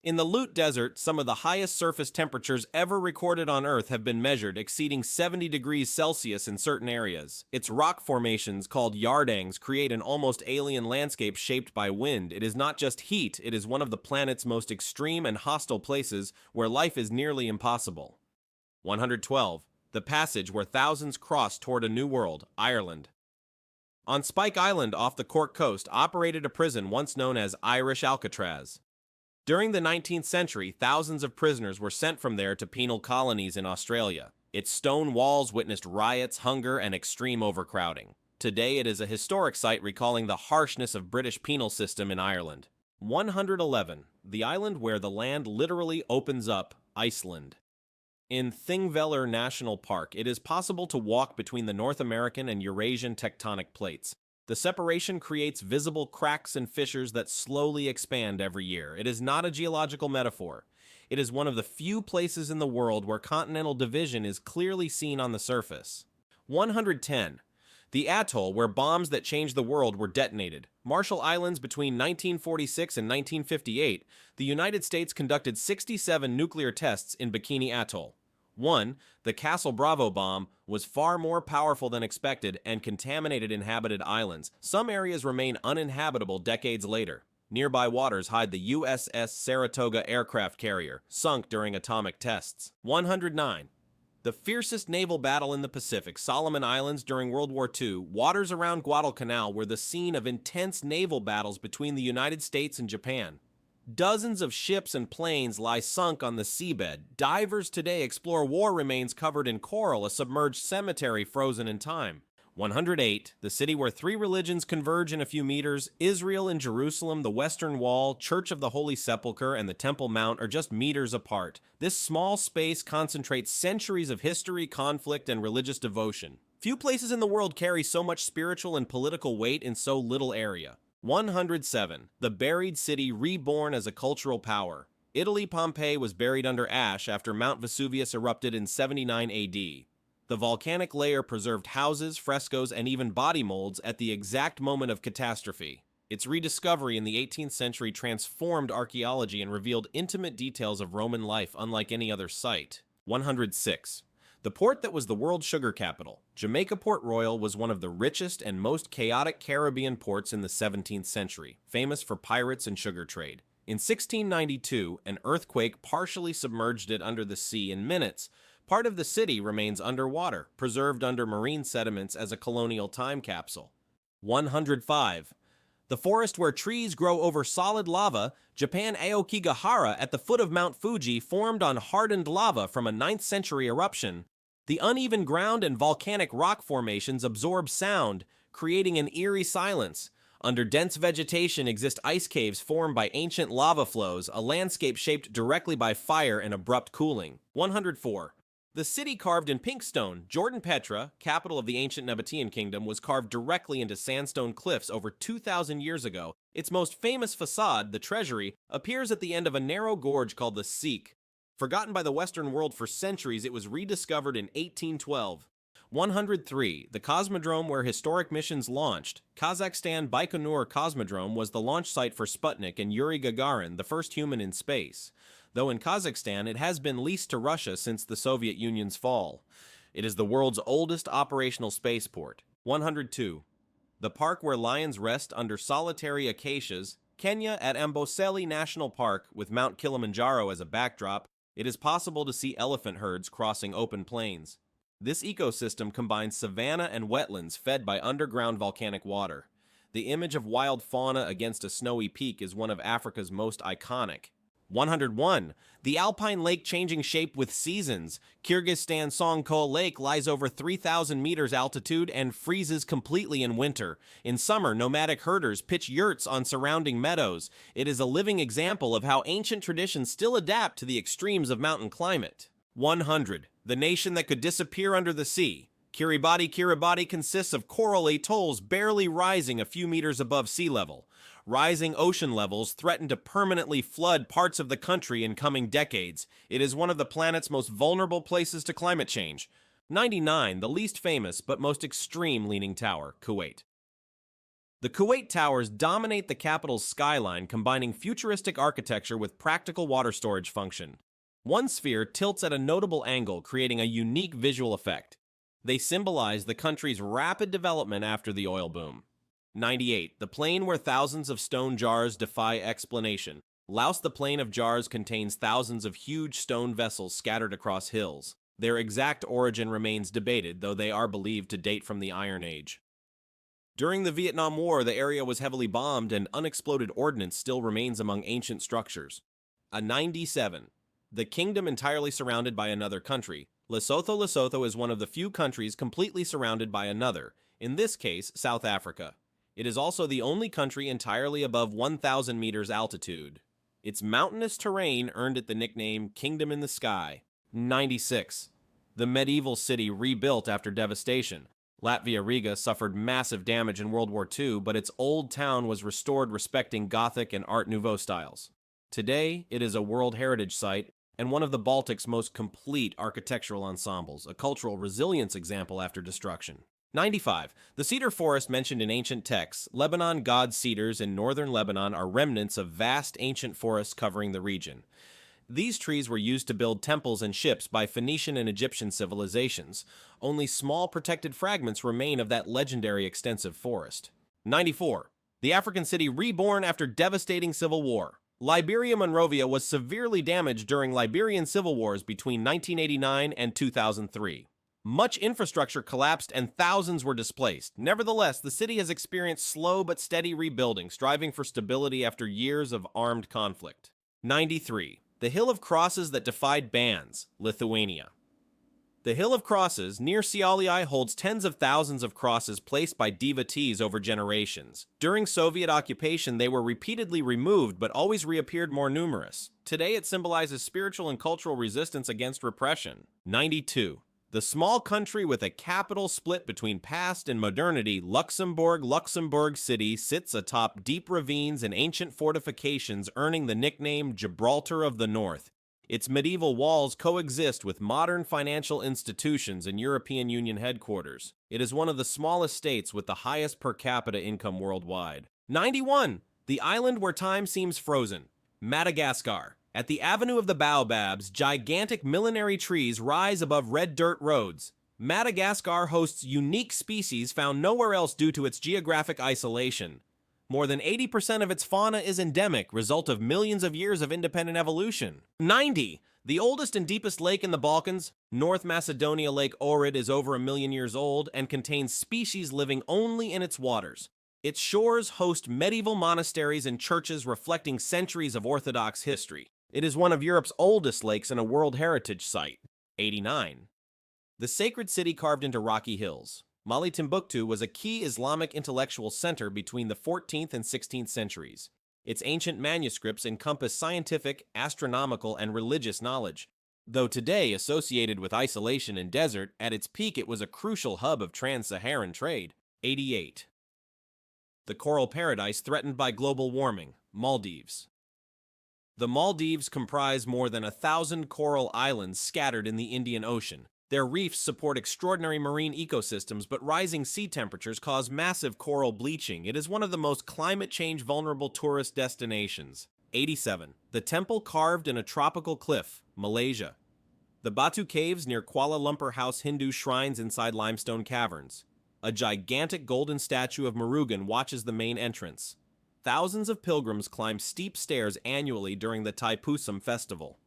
In the Lut Desert, some of the highest surface temperatures ever recorded on Earth have been measured, exceeding 70 degrees Celsius in certain areas. Its rock formations, called yardangs, create an almost alien landscape shaped by wind. It is not just heat, it is one of the planet's most extreme and hostile places where life is nearly impossible. 112. The passage where thousands cross toward a new world, Ireland. On Spike Island off the Cork coast operated a prison once known as Irish Alcatraz. During the 19th century, thousands of prisoners were sent from there to penal colonies in Australia. Its stone walls witnessed riots, hunger, and extreme overcrowding. Today it is a historic site recalling the harshness of British penal system in Ireland. 111. The island where the land literally opens up, Iceland. In Thingvellir National Park, it is possible to walk between the North American and Eurasian tectonic plates. The separation creates visible cracks and fissures that slowly expand every year. It is not a geological metaphor. It is one of the few places in the world where continental division is clearly seen on the surface. 110. The atoll where bombs that changed the world were detonated. Marshall Islands between 1946 and 1958, the United States conducted 67 nuclear tests in Bikini Atoll. 1. The Castle Bravo bomb was far more powerful than expected and contaminated inhabited islands. Some areas remain uninhabitable decades later. Nearby waters hide the USS Saratoga aircraft carrier, sunk during atomic tests. 109. The fiercest naval battle in the Pacific, Solomon Islands during World War II, waters around Guadalcanal were the scene of intense naval battles between the United States and Japan. Dozens of ships and planes lie sunk on the seabed. Divers today explore war remains covered in coral, a submerged cemetery frozen in time. 108. The city where three religions converge in a few meters, Israel and Jerusalem, the Western Wall, Church of the Holy Sepulchre, and the Temple Mount are just meters apart. This small space concentrates centuries of history, conflict, and religious devotion. Few places in the world carry so much spiritual and political weight in so little area. 107. The buried city reborn as a cultural power. Italy. Pompeii was buried under ash after Mount Vesuvius erupted in 79 AD. The volcanic layer preserved houses, frescoes, and even body molds at the exact moment of catastrophe. Its rediscovery in the 18th century transformed archaeology and revealed intimate details of Roman life unlike any other site. 106. The port that was the world's sugar capital, Jamaica Port Royal, was one of the richest and most chaotic Caribbean ports in the 17th century, famous for pirates and sugar trade. In 1692, an earthquake partially submerged it under the sea in minutes. Part of the city remains underwater, preserved under marine sediments as a colonial time capsule. 105. The forest where trees grow over solid lava, Japan Aokigahara at the foot of Mount Fuji, formed on hardened lava from a 9th century eruption. The uneven ground and volcanic rock formations absorb sound, creating an eerie silence. Under dense vegetation exist ice caves formed by ancient lava flows, a landscape shaped directly by fire and abrupt cooling. 104. The city carved in pink stone, Jordan Petra, capital of the ancient Nabatean kingdom, was carved directly into sandstone cliffs over 2,000 years ago. Its most famous facade, the treasury, appears at the end of a narrow gorge called the Seek. Forgotten by the Western world for centuries, it was rediscovered in 1812. 103. The cosmodrome where historic missions launched. Kazakhstan Baikonur Cosmodrome was the launch site for Sputnik and Yuri Gagarin, the first human in space. Though in Kazakhstan, it has been leased to Russia since the Soviet Union's fall. It is the world's oldest operational spaceport. 102. The park where lions rest under solitary acacias. Kenya at Amboseli National Park, with Mount Kilimanjaro as a backdrop, it is possible to see elephant herds crossing open plains. This ecosystem combines savanna and wetlands fed by underground volcanic water. The image of wild fauna against a snowy peak is one of Africa's most iconic. 101. The alpine lake changing shape with seasons. Kyrgyzstan Songkol Lake lies over 3,000 meters altitude and freezes completely in winter. In summer, nomadic herders pitch yurts on surrounding meadows. It is a living example of how ancient traditions still adapt to the extremes of mountain climate. 100. The nation that could disappear under the sea. Kiribati consists of coral atolls barely rising a few meters above sea level. Rising ocean levels threaten to permanently flood parts of the country in coming decades. It is one of the planet's most vulnerable places to climate change. 99. The least famous but most extreme leaning tower, Kuwait. The Kuwait Towers dominate the capital's skyline, combining futuristic architecture with practical water storage function. One sphere tilts at a notable angle, creating a unique visual effect. They symbolize the country's rapid development after the oil boom. 98. The plain where thousands of stone jars defy explanation. Laos, the plain of jars, contains thousands of huge stone vessels scattered across hills. Their exact origin remains debated, though they are believed to date from the Iron Age. During the Vietnam War, the area was heavily bombed and unexploded ordnance still remains among ancient structures. A 97. The kingdom entirely surrounded by another country. Lesotho is one of the few countries completely surrounded by another, in this case, South Africa. It is also the only country entirely above 1,000 meters altitude. Its mountainous terrain earned it the nickname Kingdom in the Sky. 96. The medieval city rebuilt after devastation. Latvia Riga suffered massive damage in World War II, but its old town was restored respecting Gothic and Art Nouveau styles. Today, it is a World Heritage Site and one of the Baltic's most complete architectural ensembles, a cultural resilience example after destruction. 95. The cedar forest mentioned in ancient texts, Lebanon god cedars in northern Lebanon, are remnants of vast ancient forests covering the region. These trees were used to build temples and ships by Phoenician and Egyptian civilizations. Only small protected fragments remain of that legendary extensive forest. 94. The African city reborn after devastating civil war. Liberia Monrovia was severely damaged during Liberian civil wars between 1989 and 2003. Much infrastructure collapsed and thousands were displaced. Nevertheless, the city has experienced slow but steady rebuilding, striving for stability after years of armed conflict. 93. The Hill of Crosses that defied bans, Lithuania. The Hill of Crosses, near Šiauliai, holds tens of thousands of crosses placed by devotees over generations. During Soviet occupation, they were repeatedly removed but always reappeared more numerous. Today, it symbolizes spiritual and cultural resistance against repression. 92. The small country with a capital split between past and modernity, Luxembourg City, sits atop deep ravines and ancient fortifications, earning the nickname Gibraltar of the North. Its medieval walls coexist with modern financial institutions and European Union headquarters. It is one of the smallest states with the highest per capita income worldwide. 91. The island where time seems frozen, Madagascar. At the Avenue of the Baobabs, gigantic millenary trees rise above red dirt roads. Madagascar hosts unique species found nowhere else due to its geographic isolation. More than 80% of its fauna is endemic, result of millions of years of independent evolution. 90. The oldest and deepest lake in the Balkans, North Macedonia Lake Ohrid, is over 1 million years old and contains species living only in its waters. Its shores host medieval monasteries and churches reflecting centuries of Orthodox history. It is one of Europe's oldest lakes and a World Heritage Site. 89. The sacred city carved into rocky hills. Mali Timbuktu was a key Islamic intellectual center between the 14th and 16th centuries. Its ancient manuscripts encompass scientific, astronomical, and religious knowledge. Though today associated with isolation and desert, at its peak it was a crucial hub of trans-Saharan trade. 88. The coral paradise threatened by global warming, Maldives. The Maldives comprise more than 1,000 coral islands scattered in the Indian Ocean. Their reefs support extraordinary marine ecosystems, but rising sea temperatures cause massive coral bleaching. It is one of the most climate change vulnerable tourist destinations. 87. The temple carved in a tropical cliff, Malaysia. The Batu Caves near Kuala Lumpur house Hindu shrines inside limestone caverns. A gigantic golden statue of Murugan watches the main entrance. Thousands of pilgrims climb steep stairs annually during the Thaipusam festival.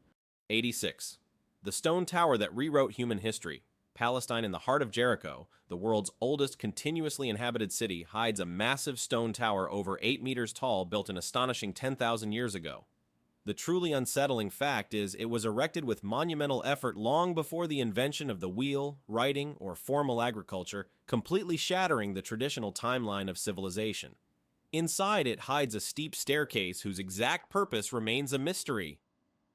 86. The stone tower that rewrote human history, Palestine in the heart of Jericho, the world's oldest continuously inhabited city, hides a massive stone tower over 8 meters tall built an astonishing 10,000 years ago. The truly unsettling fact is it was erected with monumental effort long before the invention of the wheel, writing, or formal agriculture, completely shattering the traditional timeline of civilization. Inside it hides a steep staircase whose exact purpose remains a mystery.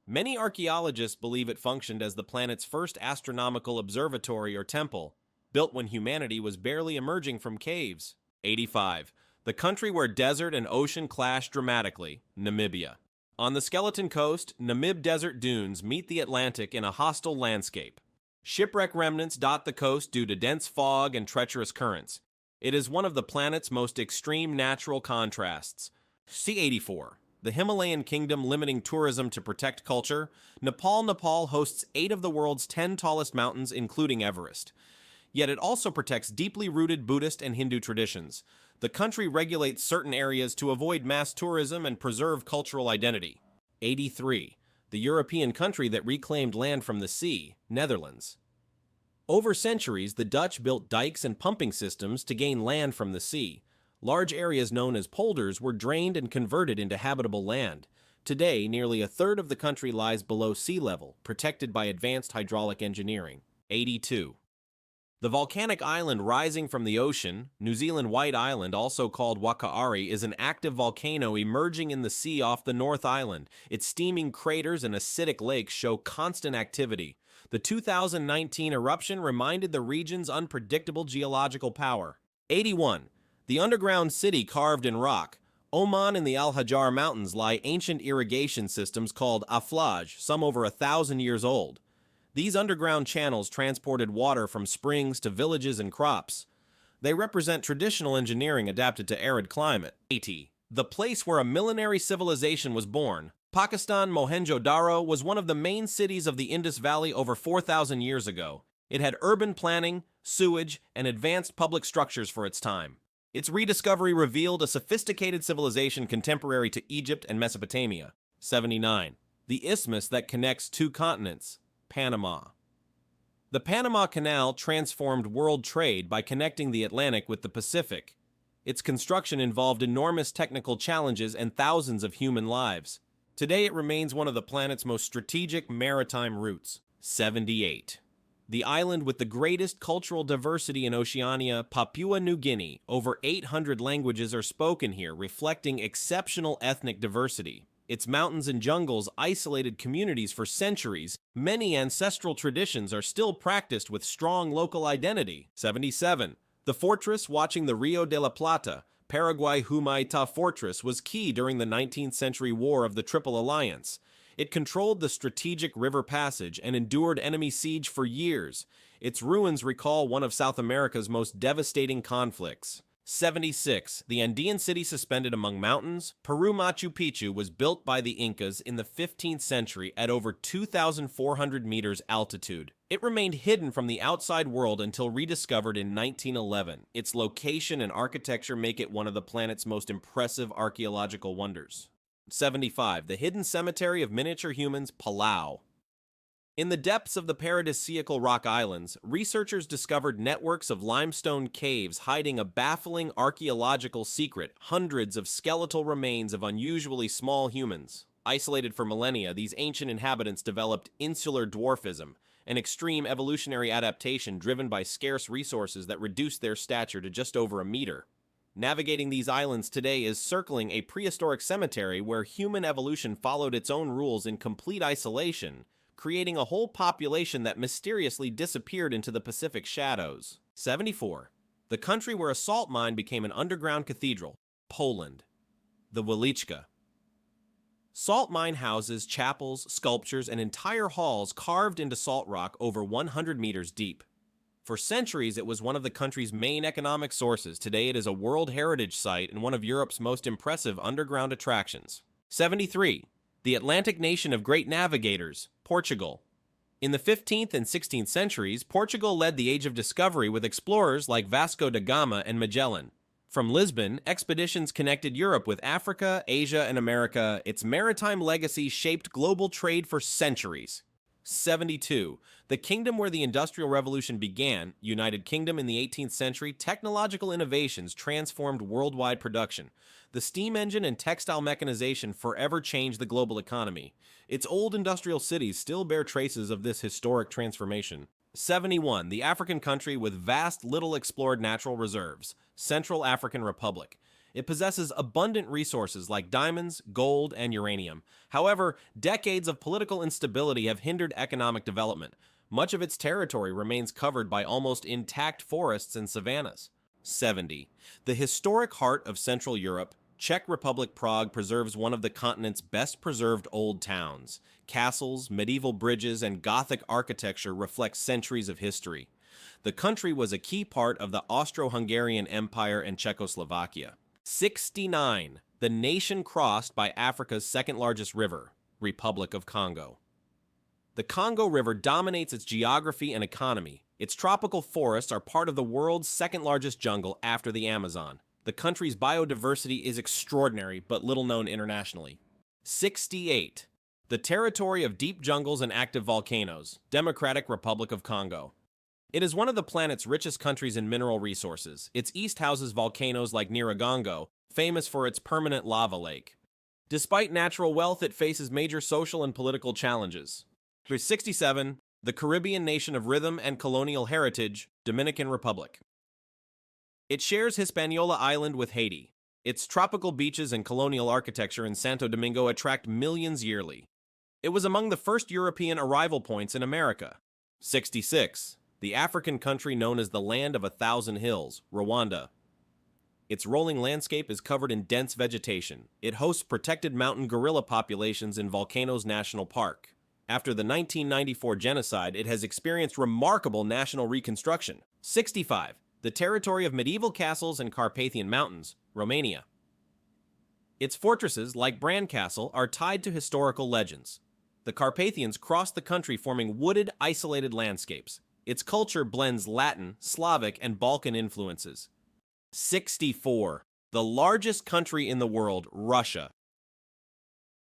Many archaeologists believe it functioned as the planet's first astronomical observatory or temple, built when humanity was barely emerging from caves. 85. The country where desert and ocean clash dramatically, Namibia. On the Skeleton Coast, Namib Desert dunes meet the Atlantic in a hostile landscape. Shipwreck remnants dot the coast due to dense fog and treacherous currents. It is one of the planet's most extreme natural contrasts. C-84. The Himalayan kingdom limiting tourism to protect culture, Nepal hosts 8 of the world's 10 tallest mountains, including Everest. Yet it also protects deeply rooted Buddhist and Hindu traditions. The country regulates certain areas to avoid mass tourism and preserve cultural identity. 83. The European country that reclaimed land from the sea, Netherlands. Over centuries, the Dutch built dikes and pumping systems to gain land from the sea. Large areas known as polders were drained and converted into habitable land. Today, nearly a third of the country lies below sea level, protected by advanced hydraulic engineering. 82. The volcanic island rising from the ocean, New Zealand White Island, also called Wakaari, is an active volcano emerging in the sea off the North Island. Its steaming craters and acidic lakes show constant activity. The 2019 eruption reminded the region's unpredictable geological power. 81. The underground city carved in rock. Oman and the Al-Hajar Mountains lie ancient irrigation systems called aflaj, some over 1,000 years old. These underground channels transported water from springs to villages and crops. They represent traditional engineering adapted to arid climate. 80. The place where a millenary civilization was born. Pakistan Mohenjo-Daro was one of the main cities of the Indus Valley over 4,000 years ago. It had urban planning, sewage, and advanced public structures for its time. Its rediscovery revealed a sophisticated civilization contemporary to Egypt and Mesopotamia. 79. The isthmus that connects 2 continents, Panama. The Panama Canal transformed world trade by connecting the Atlantic with the Pacific. Its construction involved enormous technical challenges and thousands of human lives. Today it remains one of the planet's most strategic maritime routes. 78. The island with the greatest cultural diversity in Oceania, Papua New Guinea. Over 800 languages are spoken here, reflecting exceptional ethnic diversity. Its mountains and jungles isolated communities for centuries. Many ancestral traditions are still practiced with strong local identity. 77. The fortress watching the Rio de la Plata, Paraguay Humaitá Fortress, was key during the 19th century War of the Triple Alliance. It controlled the strategic river passage and endured enemy siege for years. Its ruins recall one of South America's most devastating conflicts. 76. The Andean city suspended among mountains, Peru Machu Picchu was built by the Incas in the 15th century at over 2,400 meters altitude. It remained hidden from the outside world until rediscovered in 1911. Its location and architecture make it one of the planet's most impressive archaeological wonders. 75. The hidden cemetery of miniature humans, Palau. In the depths of the paradisiacal rock islands, researchers discovered networks of limestone caves hiding a baffling archaeological secret, hundreds of skeletal remains of unusually small humans. Isolated for millennia, these ancient inhabitants developed insular dwarfism, an extreme evolutionary adaptation driven by scarce resources that reduced their stature to just over a meter. Navigating these islands today is circling a prehistoric cemetery where human evolution followed its own rules in complete isolation, creating a whole population that mysteriously disappeared into the Pacific shadows. 74. The country where a salt mine became an underground cathedral, Poland. The Wielicka. Salt mine houses, chapels, sculptures, and entire halls carved into salt rock over 100 meters deep. For centuries, it was one of the country's main economic sources. Today, it is a World Heritage Site and one of Europe's most impressive underground attractions. 73. The Atlantic nation of great navigators, Portugal. In the 15th and 16th centuries, Portugal led the Age of Discovery with explorers like Vasco da Gama and Magellan. From Lisbon, expeditions connected Europe with Africa, Asia, and America. Its maritime legacy shaped global trade for centuries. 72. The kingdom where the Industrial Revolution began, United Kingdom in the 18th century, technological innovations transformed worldwide production. The steam engine and textile mechanization forever changed the global economy. Its old industrial cities still bear traces of this historic transformation. 71. The African country with vast, little explored natural reserves, Central African Republic. It possesses abundant resources like diamonds, gold, and uranium. However, decades of political instability have hindered economic development. Much of its territory remains covered by almost intact forests and savannas. 70. The historic heart of Central Europe, Czech Republic Prague preserves one of the continent's best preserved old towns. Castles, medieval bridges, and Gothic architecture reflect centuries of history. The country was a key part of the Austro-Hungarian Empire and Czechoslovakia. 69. The nation crossed by Africa's second largest river, Republic of Congo. The Congo River dominates its geography and economy. Its tropical forests are part of the world's second largest jungle after the Amazon. The country's biodiversity is extraordinary, but little known internationally. 68. The territory of deep jungles and active volcanoes, Democratic Republic of Congo. It is one of the planet's richest countries in mineral resources. Its east houses volcanoes like Nyiragongo, famous for its permanent lava lake. Despite natural wealth, it faces major social and political challenges. 67. The Caribbean nation of rhythm and colonial heritage, Dominican Republic. It shares Hispaniola Island with Haiti. Its tropical beaches and colonial architecture in Santo Domingo attract millions yearly. It was among the first European arrival points in America. 66. The African country known as the Land of a Thousand Hills, Rwanda. Its rolling landscape is covered in dense vegetation. It hosts protected mountain gorilla populations in Volcanoes National Park. After the 1994 genocide, it has experienced remarkable national reconstruction. 65. The territory of medieval castles and Carpathian Mountains, Romania. Its fortresses, like Bran Castle, are tied to historical legends. The Carpathians crossed the country forming wooded, isolated landscapes. Its culture blends Latin, Slavic, and Balkan influences. 64. The largest country in the world, Russia.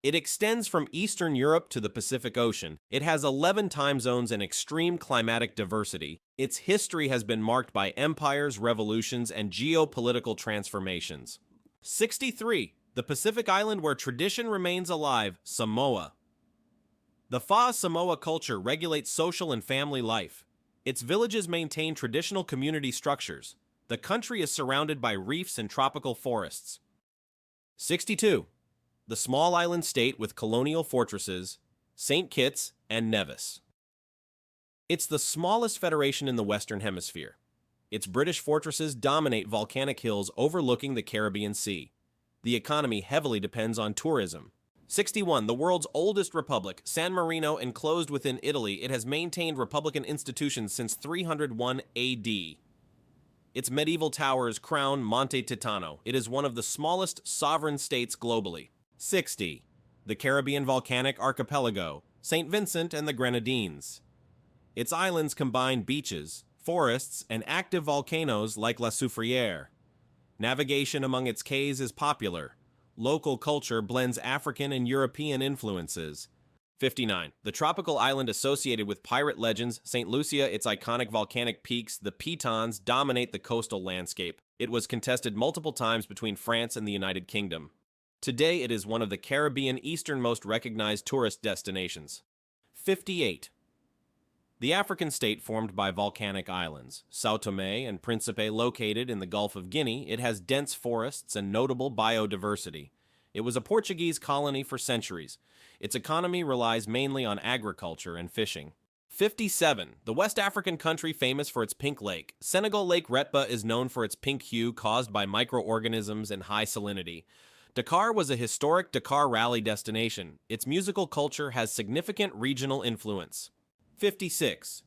It extends from Eastern Europe to the Pacific Ocean. It has 11 time zones and extreme climatic diversity. Its history has been marked by empires, revolutions, and geopolitical transformations. 63. The Pacific island where tradition remains alive, Samoa. The Fa'a Samoa culture regulates social and family life. Its villages maintain traditional community structures. The country is surrounded by reefs and tropical forests. 62. The small island state with colonial fortresses, St. Kitts and Nevis. It's the smallest federation in the Western Hemisphere. Its British fortresses dominate volcanic hills overlooking the Caribbean Sea. The economy heavily depends on tourism. 61. The world's oldest republic, San Marino, enclosed within Italy, it has maintained republican institutions since 301 AD. Its medieval towers crown Monte Titano. It is one of the smallest sovereign states globally. 60. The Caribbean volcanic archipelago, St. Vincent and the Grenadines. Its islands combine beaches, forests, and active volcanoes like La Soufriere. Navigation among its cays is popular. Local culture blends African and European influences. 59. The tropical island associated with pirate legends, St. Lucia, its iconic volcanic peaks, the Pitons, dominate the coastal landscape. It was contested multiple times between France and the United Kingdom. Today, it is one of the Caribbean easternmost recognized tourist destinations. 58. The African state formed by volcanic islands, Sao Tome and Principe located in the Gulf of Guinea, it has dense forests and notable biodiversity. It was a Portuguese colony for centuries. Its economy relies mainly on agriculture and fishing. 57. The West African country famous for its pink lake. Senegal Lake Retba is known for its pink hue caused by microorganisms and high salinity. Dakar was a historic Dakar rally destination. Its musical culture has significant regional influence. 56.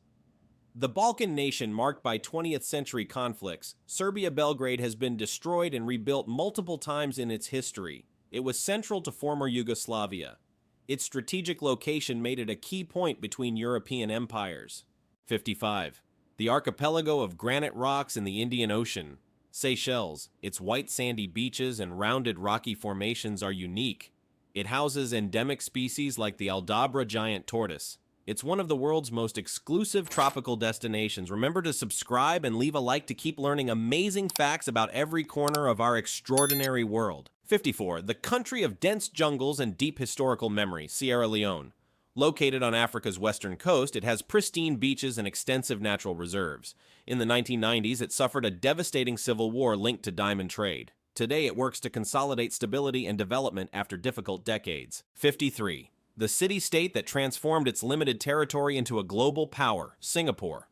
The Balkan nation marked by 20th century conflicts, Serbia Belgrade has been destroyed and rebuilt multiple times in its history. It was central to former Yugoslavia. Its strategic location made it a key point between European empires. 55. The archipelago of granite rocks in the Indian Ocean. Seychelles, its white sandy beaches and rounded rocky formations are unique. It houses endemic species like the Aldabra giant tortoise. It's one of the world's most exclusive tropical destinations. Remember to subscribe and leave a like to keep learning amazing facts about every corner of our extraordinary world. 54. The country of dense jungles and deep historical memory, Sierra Leone. Located on Africa's western coast, it has pristine beaches and extensive natural reserves. In the 1990s, it suffered a devastating civil war linked to diamond trade. Today, it works to consolidate stability and development after difficult decades. 53. The city-state that transformed its limited territory into a global power, Singapore.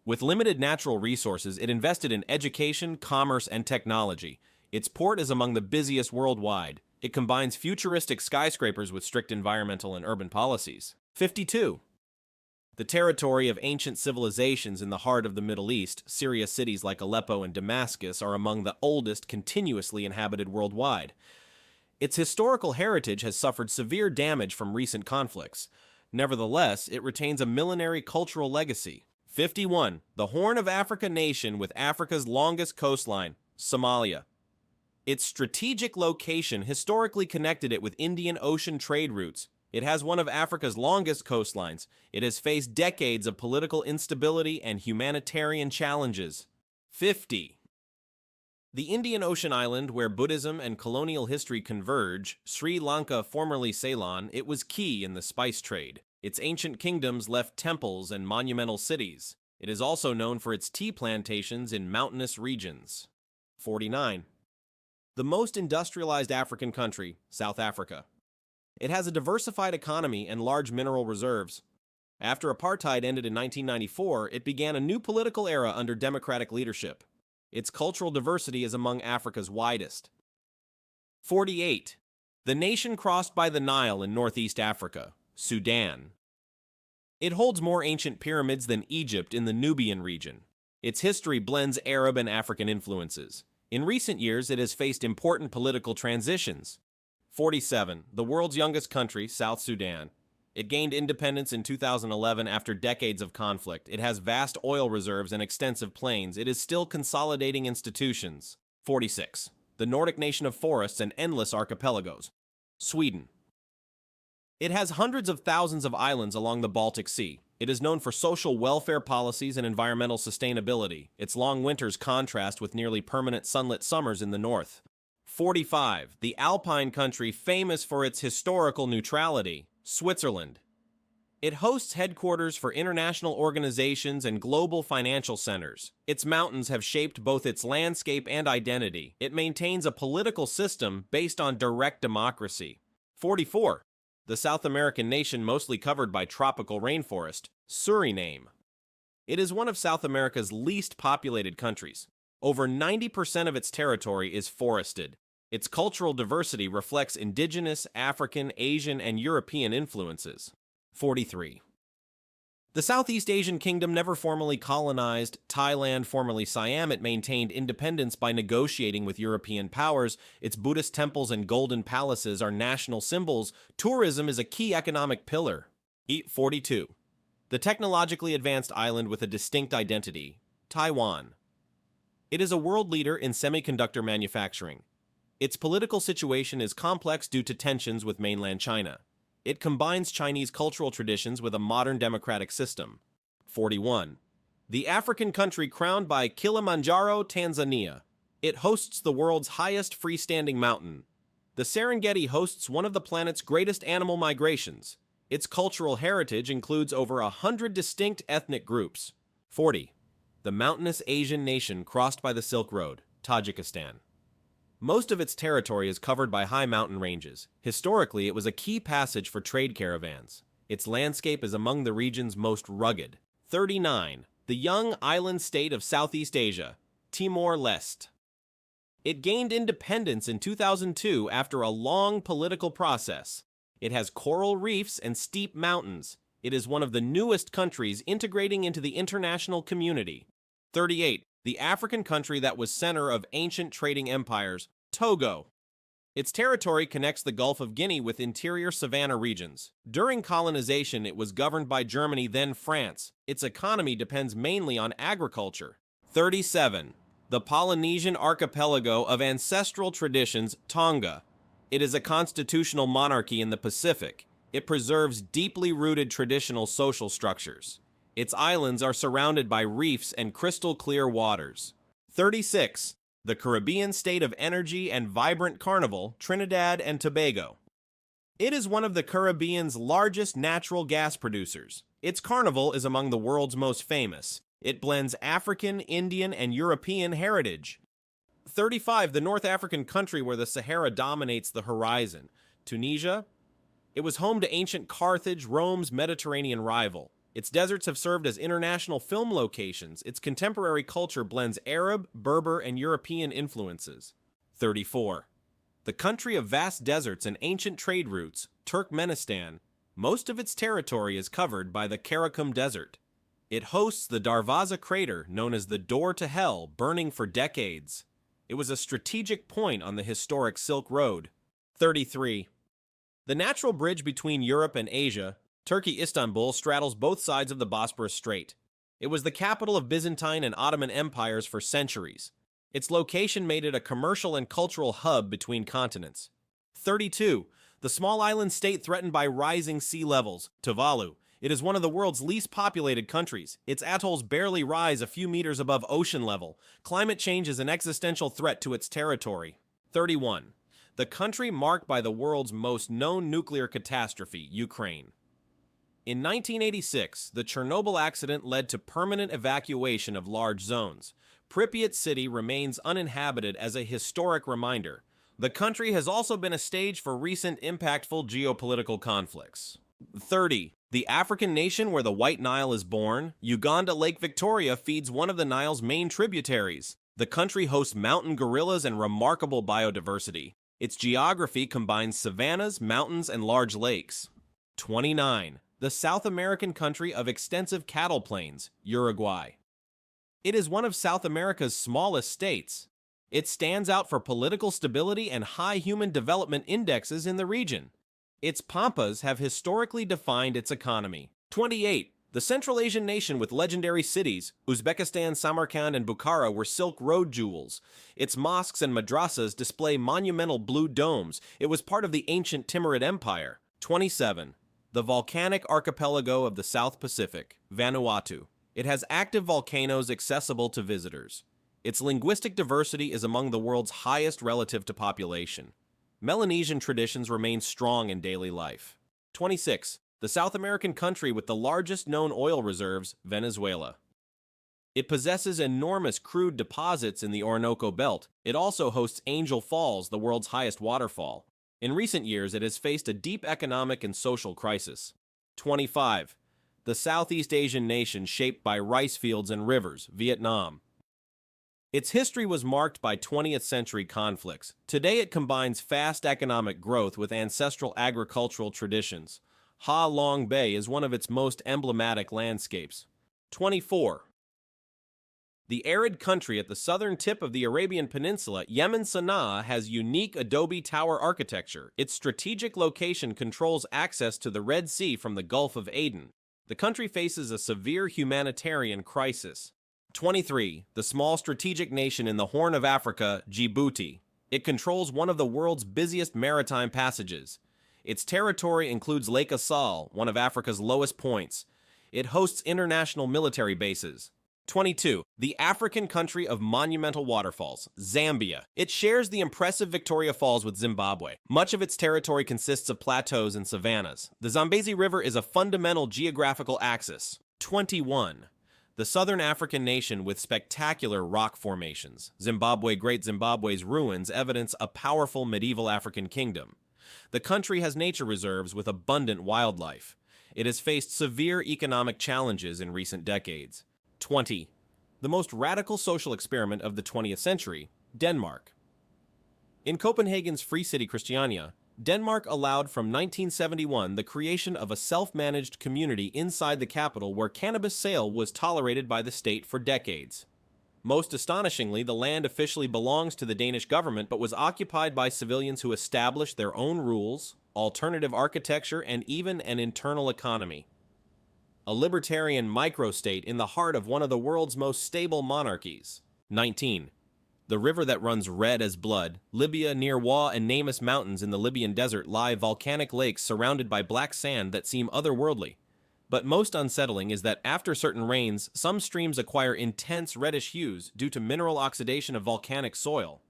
With limited natural resources, it invested in education, commerce, and technology. Its port is among the busiest worldwide. It combines futuristic skyscrapers with strict environmental and urban policies. 52. The territory of ancient civilizations in the heart of the Middle East, Syria cities like Aleppo and Damascus are among the oldest continuously inhabited worldwide. Its historical heritage has suffered severe damage from recent conflicts. Nevertheless, it retains a millenary cultural legacy. 51. The Horn of Africa nation with Africa's longest coastline, Somalia. Its strategic location historically connected it with Indian Ocean trade routes. It has one of Africa's longest coastlines. It has faced decades of political instability and humanitarian challenges. 50. The Indian Ocean island where Buddhism and colonial history converge, Sri Lanka, formerly Ceylon, it was key in the spice trade. Its ancient kingdoms left temples and monumental cities. It is also known for its tea plantations in mountainous regions. 49. The most industrialized African country, South Africa. It has a diversified economy and large mineral reserves. After apartheid ended in 1994, it began a new political era under democratic leadership. Its cultural diversity is among Africa's widest. 48. The nation crossed by the Nile in northeast Africa, Sudan. It holds more ancient pyramids than Egypt in the Nubian region. Its history blends Arab and African influences. In recent years, it has faced important political transitions. 47. The world's youngest country, South Sudan. It gained independence in 2011 after decades of conflict. It has vast oil reserves and extensive plains. It is still consolidating institutions. 46. The Nordic nation of forests and endless archipelagos, Sweden. It has hundreds of thousands of islands along the Baltic Sea. It is known for social welfare policies and environmental sustainability. Its long winters contrast with nearly permanent sunlit summers in the north. 45. The Alpine country famous for its historical neutrality, Switzerland. It hosts headquarters for international organizations and global financial centers. Its mountains have shaped both its landscape and identity. It maintains a political system based on direct democracy. 44. The South American nation mostly covered by tropical rainforest, Suriname. It is one of South America's least populated countries. Over 90% of its territory is forested. Its cultural diversity reflects indigenous, African, Asian, and European influences. 43. The Southeast Asian kingdom never formally colonized Thailand, formerly Siam. It maintained independence by negotiating with European powers. Its Buddhist temples and golden palaces are national symbols. Tourism is a key economic pillar. 42. The technologically advanced island with a distinct identity, Taiwan. It is a world leader in semiconductor manufacturing. Its political situation is complex due to tensions with mainland China. It combines Chinese cultural traditions with a modern democratic system. 41. The African country crowned by Kilimanjaro, Tanzania. It hosts the world's highest freestanding mountain, The Serengeti hosts one of the planet's greatest animal migrations. Its cultural heritage includes over 100 distinct ethnic groups. 40. The mountainous Asian nation crossed by the Silk Road, Tajikistan. Most of its territory is covered by high mountain ranges. Historically, it was a key passage for trade caravans. Its landscape is among the region's most rugged. 39. The young island state of Southeast Asia, Timor-Leste. It gained independence in 2002 after a long political process. It has coral reefs and steep mountains. It is one of the newest countries integrating into the international community. 38. The African country that was center of ancient trading empires, Togo. Its territory connects the Gulf of Guinea with interior savanna regions. During colonization, it was governed by Germany, then France. Its economy depends mainly on agriculture. 37. The Polynesian archipelago of ancestral traditions, Tonga. It is a constitutional monarchy in the Pacific. It preserves deeply rooted traditional social structures. Its islands are surrounded by reefs and crystal-clear waters. 36. The Caribbean state of energy and vibrant carnival, Trinidad and Tobago. It is one of the Caribbean's largest natural gas producers. Its carnival is among the world's most famous. It blends African, Indian, and European heritage. 35. The North African country where the Sahara dominates the horizon, Tunisia. It was home to ancient Carthage, Rome's Mediterranean rival. Its deserts have served as international film locations. Its contemporary culture blends Arab, Berber, and European influences. 34. The country of vast deserts and ancient trade routes, Turkmenistan. Most of its territory is covered by the Karakum Desert. It hosts the Darvaza crater, known as the Door to Hell, burning for decades. It was a strategic point on the historic Silk Road. 33. The natural bridge between Europe and Asia, Turkey Istanbul, straddles both sides of the Bosporus Strait. It was the capital of Byzantine and Ottoman empires for centuries. Its location made it a commercial and cultural hub between continents. 32. The small island state threatened by rising sea levels, Tuvalu. It is one of the world's least populated countries. Its atolls barely rise a few meters above ocean level. Climate change is an existential threat to its territory. 31. The country marked by the world's most known nuclear catastrophe, Ukraine. In 1986, the Chernobyl accident led to permanent evacuation of large zones. Pripyat city remains uninhabited as a historic reminder. The country has also been a stage for recent impactful geopolitical conflicts. 30. The African nation where the White Nile is born, Uganda Lake Victoria feeds one of the Nile's main tributaries. The country hosts mountain gorillas and remarkable biodiversity. Its geography combines savannas, mountains, and large lakes. 29. The South American country of extensive cattle plains, Uruguay. It is one of South America's smallest states. It stands out for political stability and high human development indexes in the region. Its pampas have historically defined its economy. 28. The Central Asian nation with legendary cities, Uzbekistan, Samarkand, and Bukhara were Silk Road jewels. Its mosques and madrasas display monumental blue domes. It was part of the ancient Timurid Empire. 27. The volcanic archipelago of the South Pacific, Vanuatu. It has active volcanoes accessible to visitors. Its linguistic diversity is among the world's highest relative to population. Melanesian traditions remain strong in daily life. 26. The South American country with the largest known oil reserves, Venezuela. It possesses enormous crude deposits in the Orinoco Belt. It also hosts Angel Falls, the world's highest waterfall. In recent years, it has faced a deep economic and social crisis. 25. The Southeast Asian nation shaped by rice fields and rivers, Vietnam. Its history was marked by 20th century conflicts. Today it combines fast economic growth with ancestral agricultural traditions. Ha Long Bay is one of its most emblematic landscapes. 24. The arid country at the southern tip of the Arabian Peninsula, Yemen Sana'a, has unique adobe tower architecture. Its strategic location controls access to the Red Sea from the Gulf of Aden. The country faces a severe humanitarian crisis. 23. The small strategic nation in the Horn of Africa, Djibouti. It controls one of the world's busiest maritime passages. Its territory includes Lake Assal, one of Africa's lowest points. It hosts international military bases. 22. The African country of monumental waterfalls, Zambia. It shares the impressive Victoria Falls with Zimbabwe. Much of its territory consists of plateaus and savannas. The Zambezi River is a fundamental geographical axis. 21. The southern African nation with spectacular rock formations. Zimbabwe, Great Zimbabwe's ruins evidence a powerful medieval African kingdom. The country has nature reserves with abundant wildlife. It has faced severe economic challenges in recent decades. 20. The most radical social experiment of the 20th century, Denmark. In Copenhagen's Free City Christiania, Denmark allowed from 1971 the creation of a self-managed community inside the capital where cannabis sale was tolerated by the state for decades. Most astonishingly, the land officially belongs to the Danish government but was occupied by civilians who established their own rules, alternative architecture, and even an internal economy. A libertarian microstate in the heart of one of the world's most stable monarchies. 19. The river that runs red as blood, Libya near Wa and Nemus Mountains in the Libyan desert lie volcanic lakes surrounded by black sand that seem otherworldly. But most unsettling is that after certain rains, some streams acquire intense reddish hues due to mineral oxidation of volcanic soil.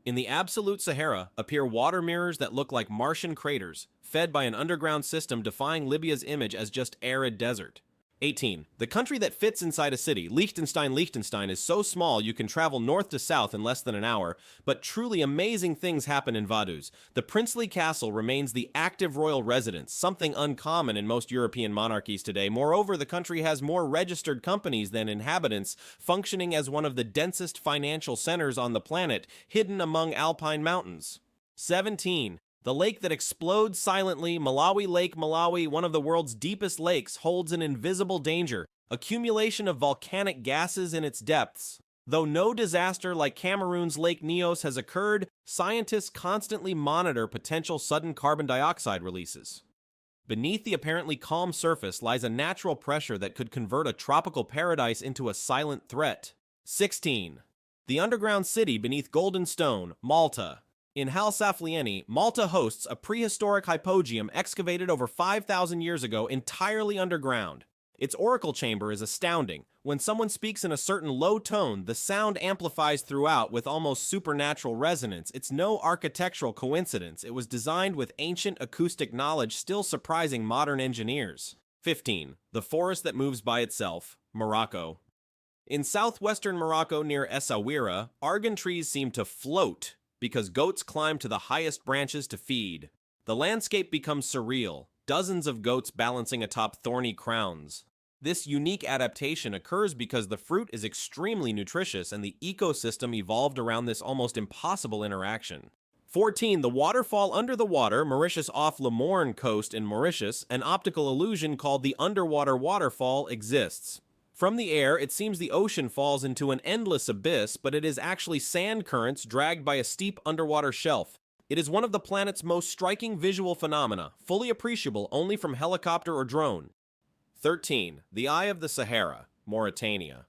In the absolute Sahara appear water mirrors that look like Martian craters, fed by an underground system defying Libya's image as just arid desert. 18. The country that fits inside a city, Liechtenstein, is so small you can travel north to south in less than an hour, but truly amazing things happen in Vaduz. The princely castle remains the active royal residence, something uncommon in most European monarchies today. Moreover, the country has more registered companies than inhabitants, functioning as one of the densest financial centers on the planet, hidden among alpine mountains. 17. The lake that explodes silently, Malawi Lake, Malawi, one of the world's deepest lakes, holds an invisible danger, accumulation of volcanic gases in its depths. Though no disaster like Cameroon's Lake Nyos has occurred, scientists constantly monitor potential sudden carbon dioxide releases. Beneath the apparently calm surface lies a natural pressure that could convert a tropical paradise into a silent threat. 16. The underground city beneath Golden Stone, Malta. In Hal Saflieni, Malta hosts a prehistoric hypogeum excavated over 5,000 years ago entirely underground. Its oracle chamber is astounding. When someone speaks in a certain low tone, the sound amplifies throughout with almost supernatural resonance. It's no architectural coincidence. It was designed with ancient acoustic knowledge still surprising modern engineers. 15. The forest that moves by itself, Morocco. In southwestern Morocco near Essaouira, argan trees seem to float because goats climb to the highest branches to feed. The landscape becomes surreal, dozens of goats balancing atop thorny crowns. This unique adaptation occurs because the fruit is extremely nutritious and the ecosystem evolved around this almost impossible interaction. 14. The waterfall under the water, Mauritius off Le Morne coast in Mauritius, an optical illusion called the underwater waterfall exists. From the air, it seems the ocean falls into an endless abyss, but it is actually sand currents dragged by a steep underwater shelf. It is one of the planet's most striking visual phenomena, fully appreciable only from helicopter or drone. 13. The Eye of the Sahara, Mauritania.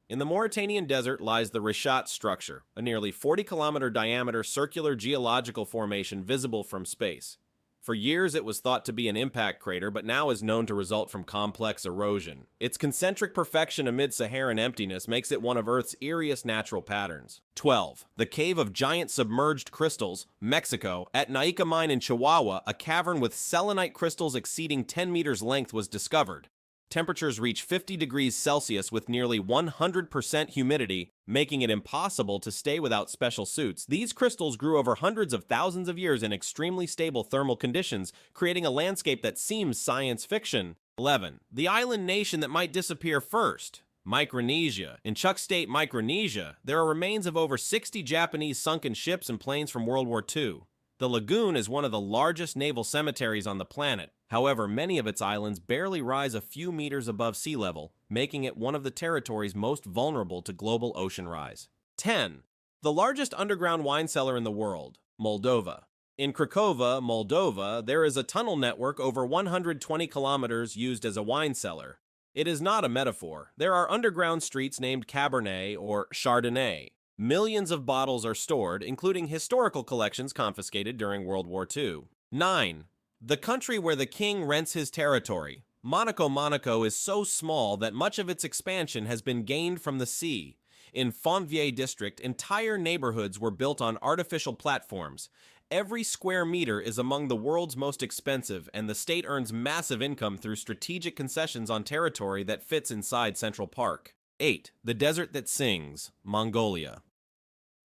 In the Mauritanian desert lies the Richat structure, a nearly 40-kilometer diameter circular geological formation visible from space. For years, it was thought to be an impact crater, but now is known to result from complex erosion. Its concentric perfection amid Saharan emptiness makes it one of Earth's eeriest natural patterns. 12. The Cave of Giant Submerged Crystals, Mexico. At Naica Mine in Chihuahua, a cavern with selenite crystals exceeding 10 meters length was discovered. Temperatures reach 50 degrees Celsius with nearly 100% humidity, making it impossible to stay without special suits. These crystals grew over hundreds of thousands of years in extremely stable thermal conditions, creating a landscape that seems science fiction. 11. The island nation that might disappear first, Micronesia. In Chuuk State, Micronesia, there are remains of over 60 Japanese sunken ships and planes from World War II. The lagoon is one of the largest naval cemeteries on the planet. However, many of its islands barely rise a few meters above sea level, making it one of the territories most vulnerable to global ocean rise. 10. The largest underground wine cellar in the world, Moldova. In Cracovia, Moldova, there is a tunnel network over 120 kilometers used as a wine cellar. It is not a metaphor. There are underground streets named Cabernet or Chardonnay. Millions of bottles are stored, including historical collections confiscated during World War II. 9. The country where the king rents his territory, Monaco is so small that much of its expansion has been gained from the sea. In Fontvieille district, entire neighborhoods were built on artificial platforms. Every square meter is among the world's most expensive, and the state earns massive income through strategic concessions on territory that fits inside Central Park. 8. The desert that sings, Mongolia.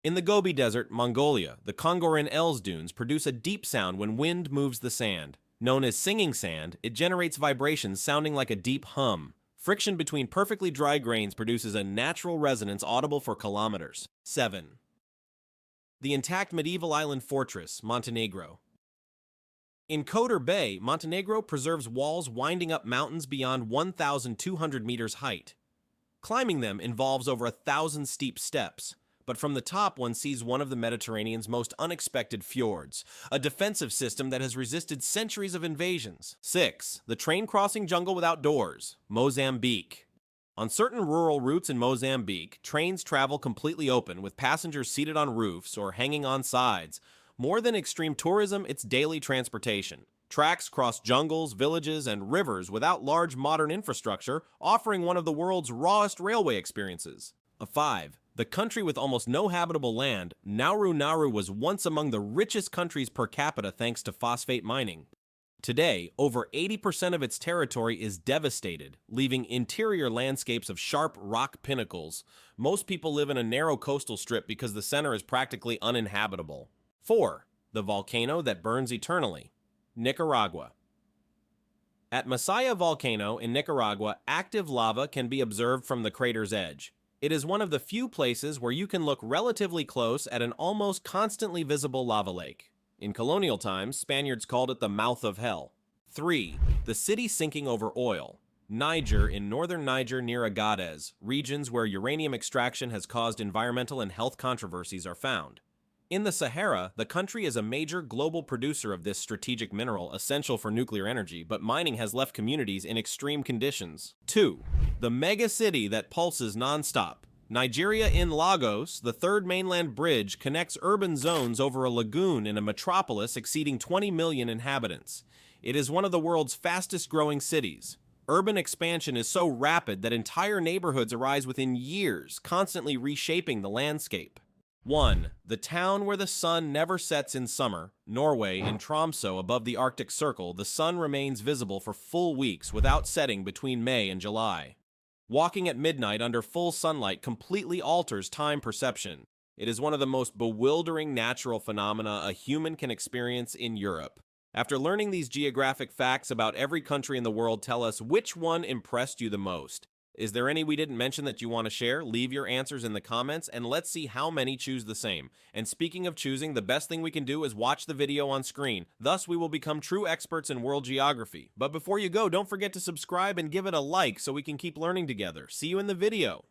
In the Gobi Desert, Mongolia, the Kongorin Els dunes produce a deep sound when wind moves the sand. Known as singing sand, it generates vibrations sounding like a deep hum. Friction between perfectly dry grains produces a natural resonance audible for kilometers. 7. The intact medieval island fortress, Montenegro. In Kotor Bay, Montenegro preserves walls winding up mountains beyond 1,200 meters height. Climbing them involves over 1,000 steep steps, but from the top one sees one of the Mediterranean's most unexpected fjords, a defensive system that has resisted centuries of invasions. 6. The train-crossing jungle without doors, Mozambique. On certain rural routes in Mozambique, trains travel completely open, with passengers seated on roofs or hanging on sides. More than extreme tourism, it's daily transportation. Tracks cross jungles, villages, and rivers without large modern infrastructure, offering one of the world's rawest railway experiences. 5. The country with almost no habitable land, Nauru was once among the richest countries per capita thanks to phosphate mining. Today, over 80% of its territory is devastated, leaving interior landscapes of sharp rock pinnacles. Most people live in a narrow coastal strip because the center is practically uninhabitable. 4. The volcano that burns eternally, Nicaragua. At Masaya Volcano in Nicaragua, active lava can be observed from the crater's edge. It is one of the few places where you can look relatively close at an almost constantly visible lava lake. In colonial times, Spaniards called it the mouth of hell. 3. The city sinking over oil, Niger in northern Niger near Agadez, regions where uranium extraction has caused environmental and health controversies are found. In the Sahara, the country is a major global producer of this strategic mineral essential for nuclear energy, but mining has left communities in extreme conditions. 2. The mega city that pulses non-stop. Nigeria in Lagos, the third mainland bridge connects urban zones over a lagoon in a metropolis exceeding 20 million inhabitants. It is one of the world's fastest-growing cities. Urban expansion is so rapid that entire neighborhoods arise within years, constantly reshaping the landscape. 1. The town where the sun never sets in summer, Norway in Tromsø above the Arctic Circle, the sun remains visible for full weeks without setting between May and July. Walking at midnight under full sunlight completely alters time perception. It is one of the most bewildering natural phenomena a human can experience in Europe. After learning these geographic facts about every country in the world, tell us which one impressed you the most. Is there any we didn't mention that you want to share? Leave your answers in the comments and let's see how many choose the same. And speaking of choosing, the best thing we can do is watch the video on screen. Thus, we will become true experts in world geography. But before you go, don't forget to subscribe and give it a like so we can keep learning together. See you in the video.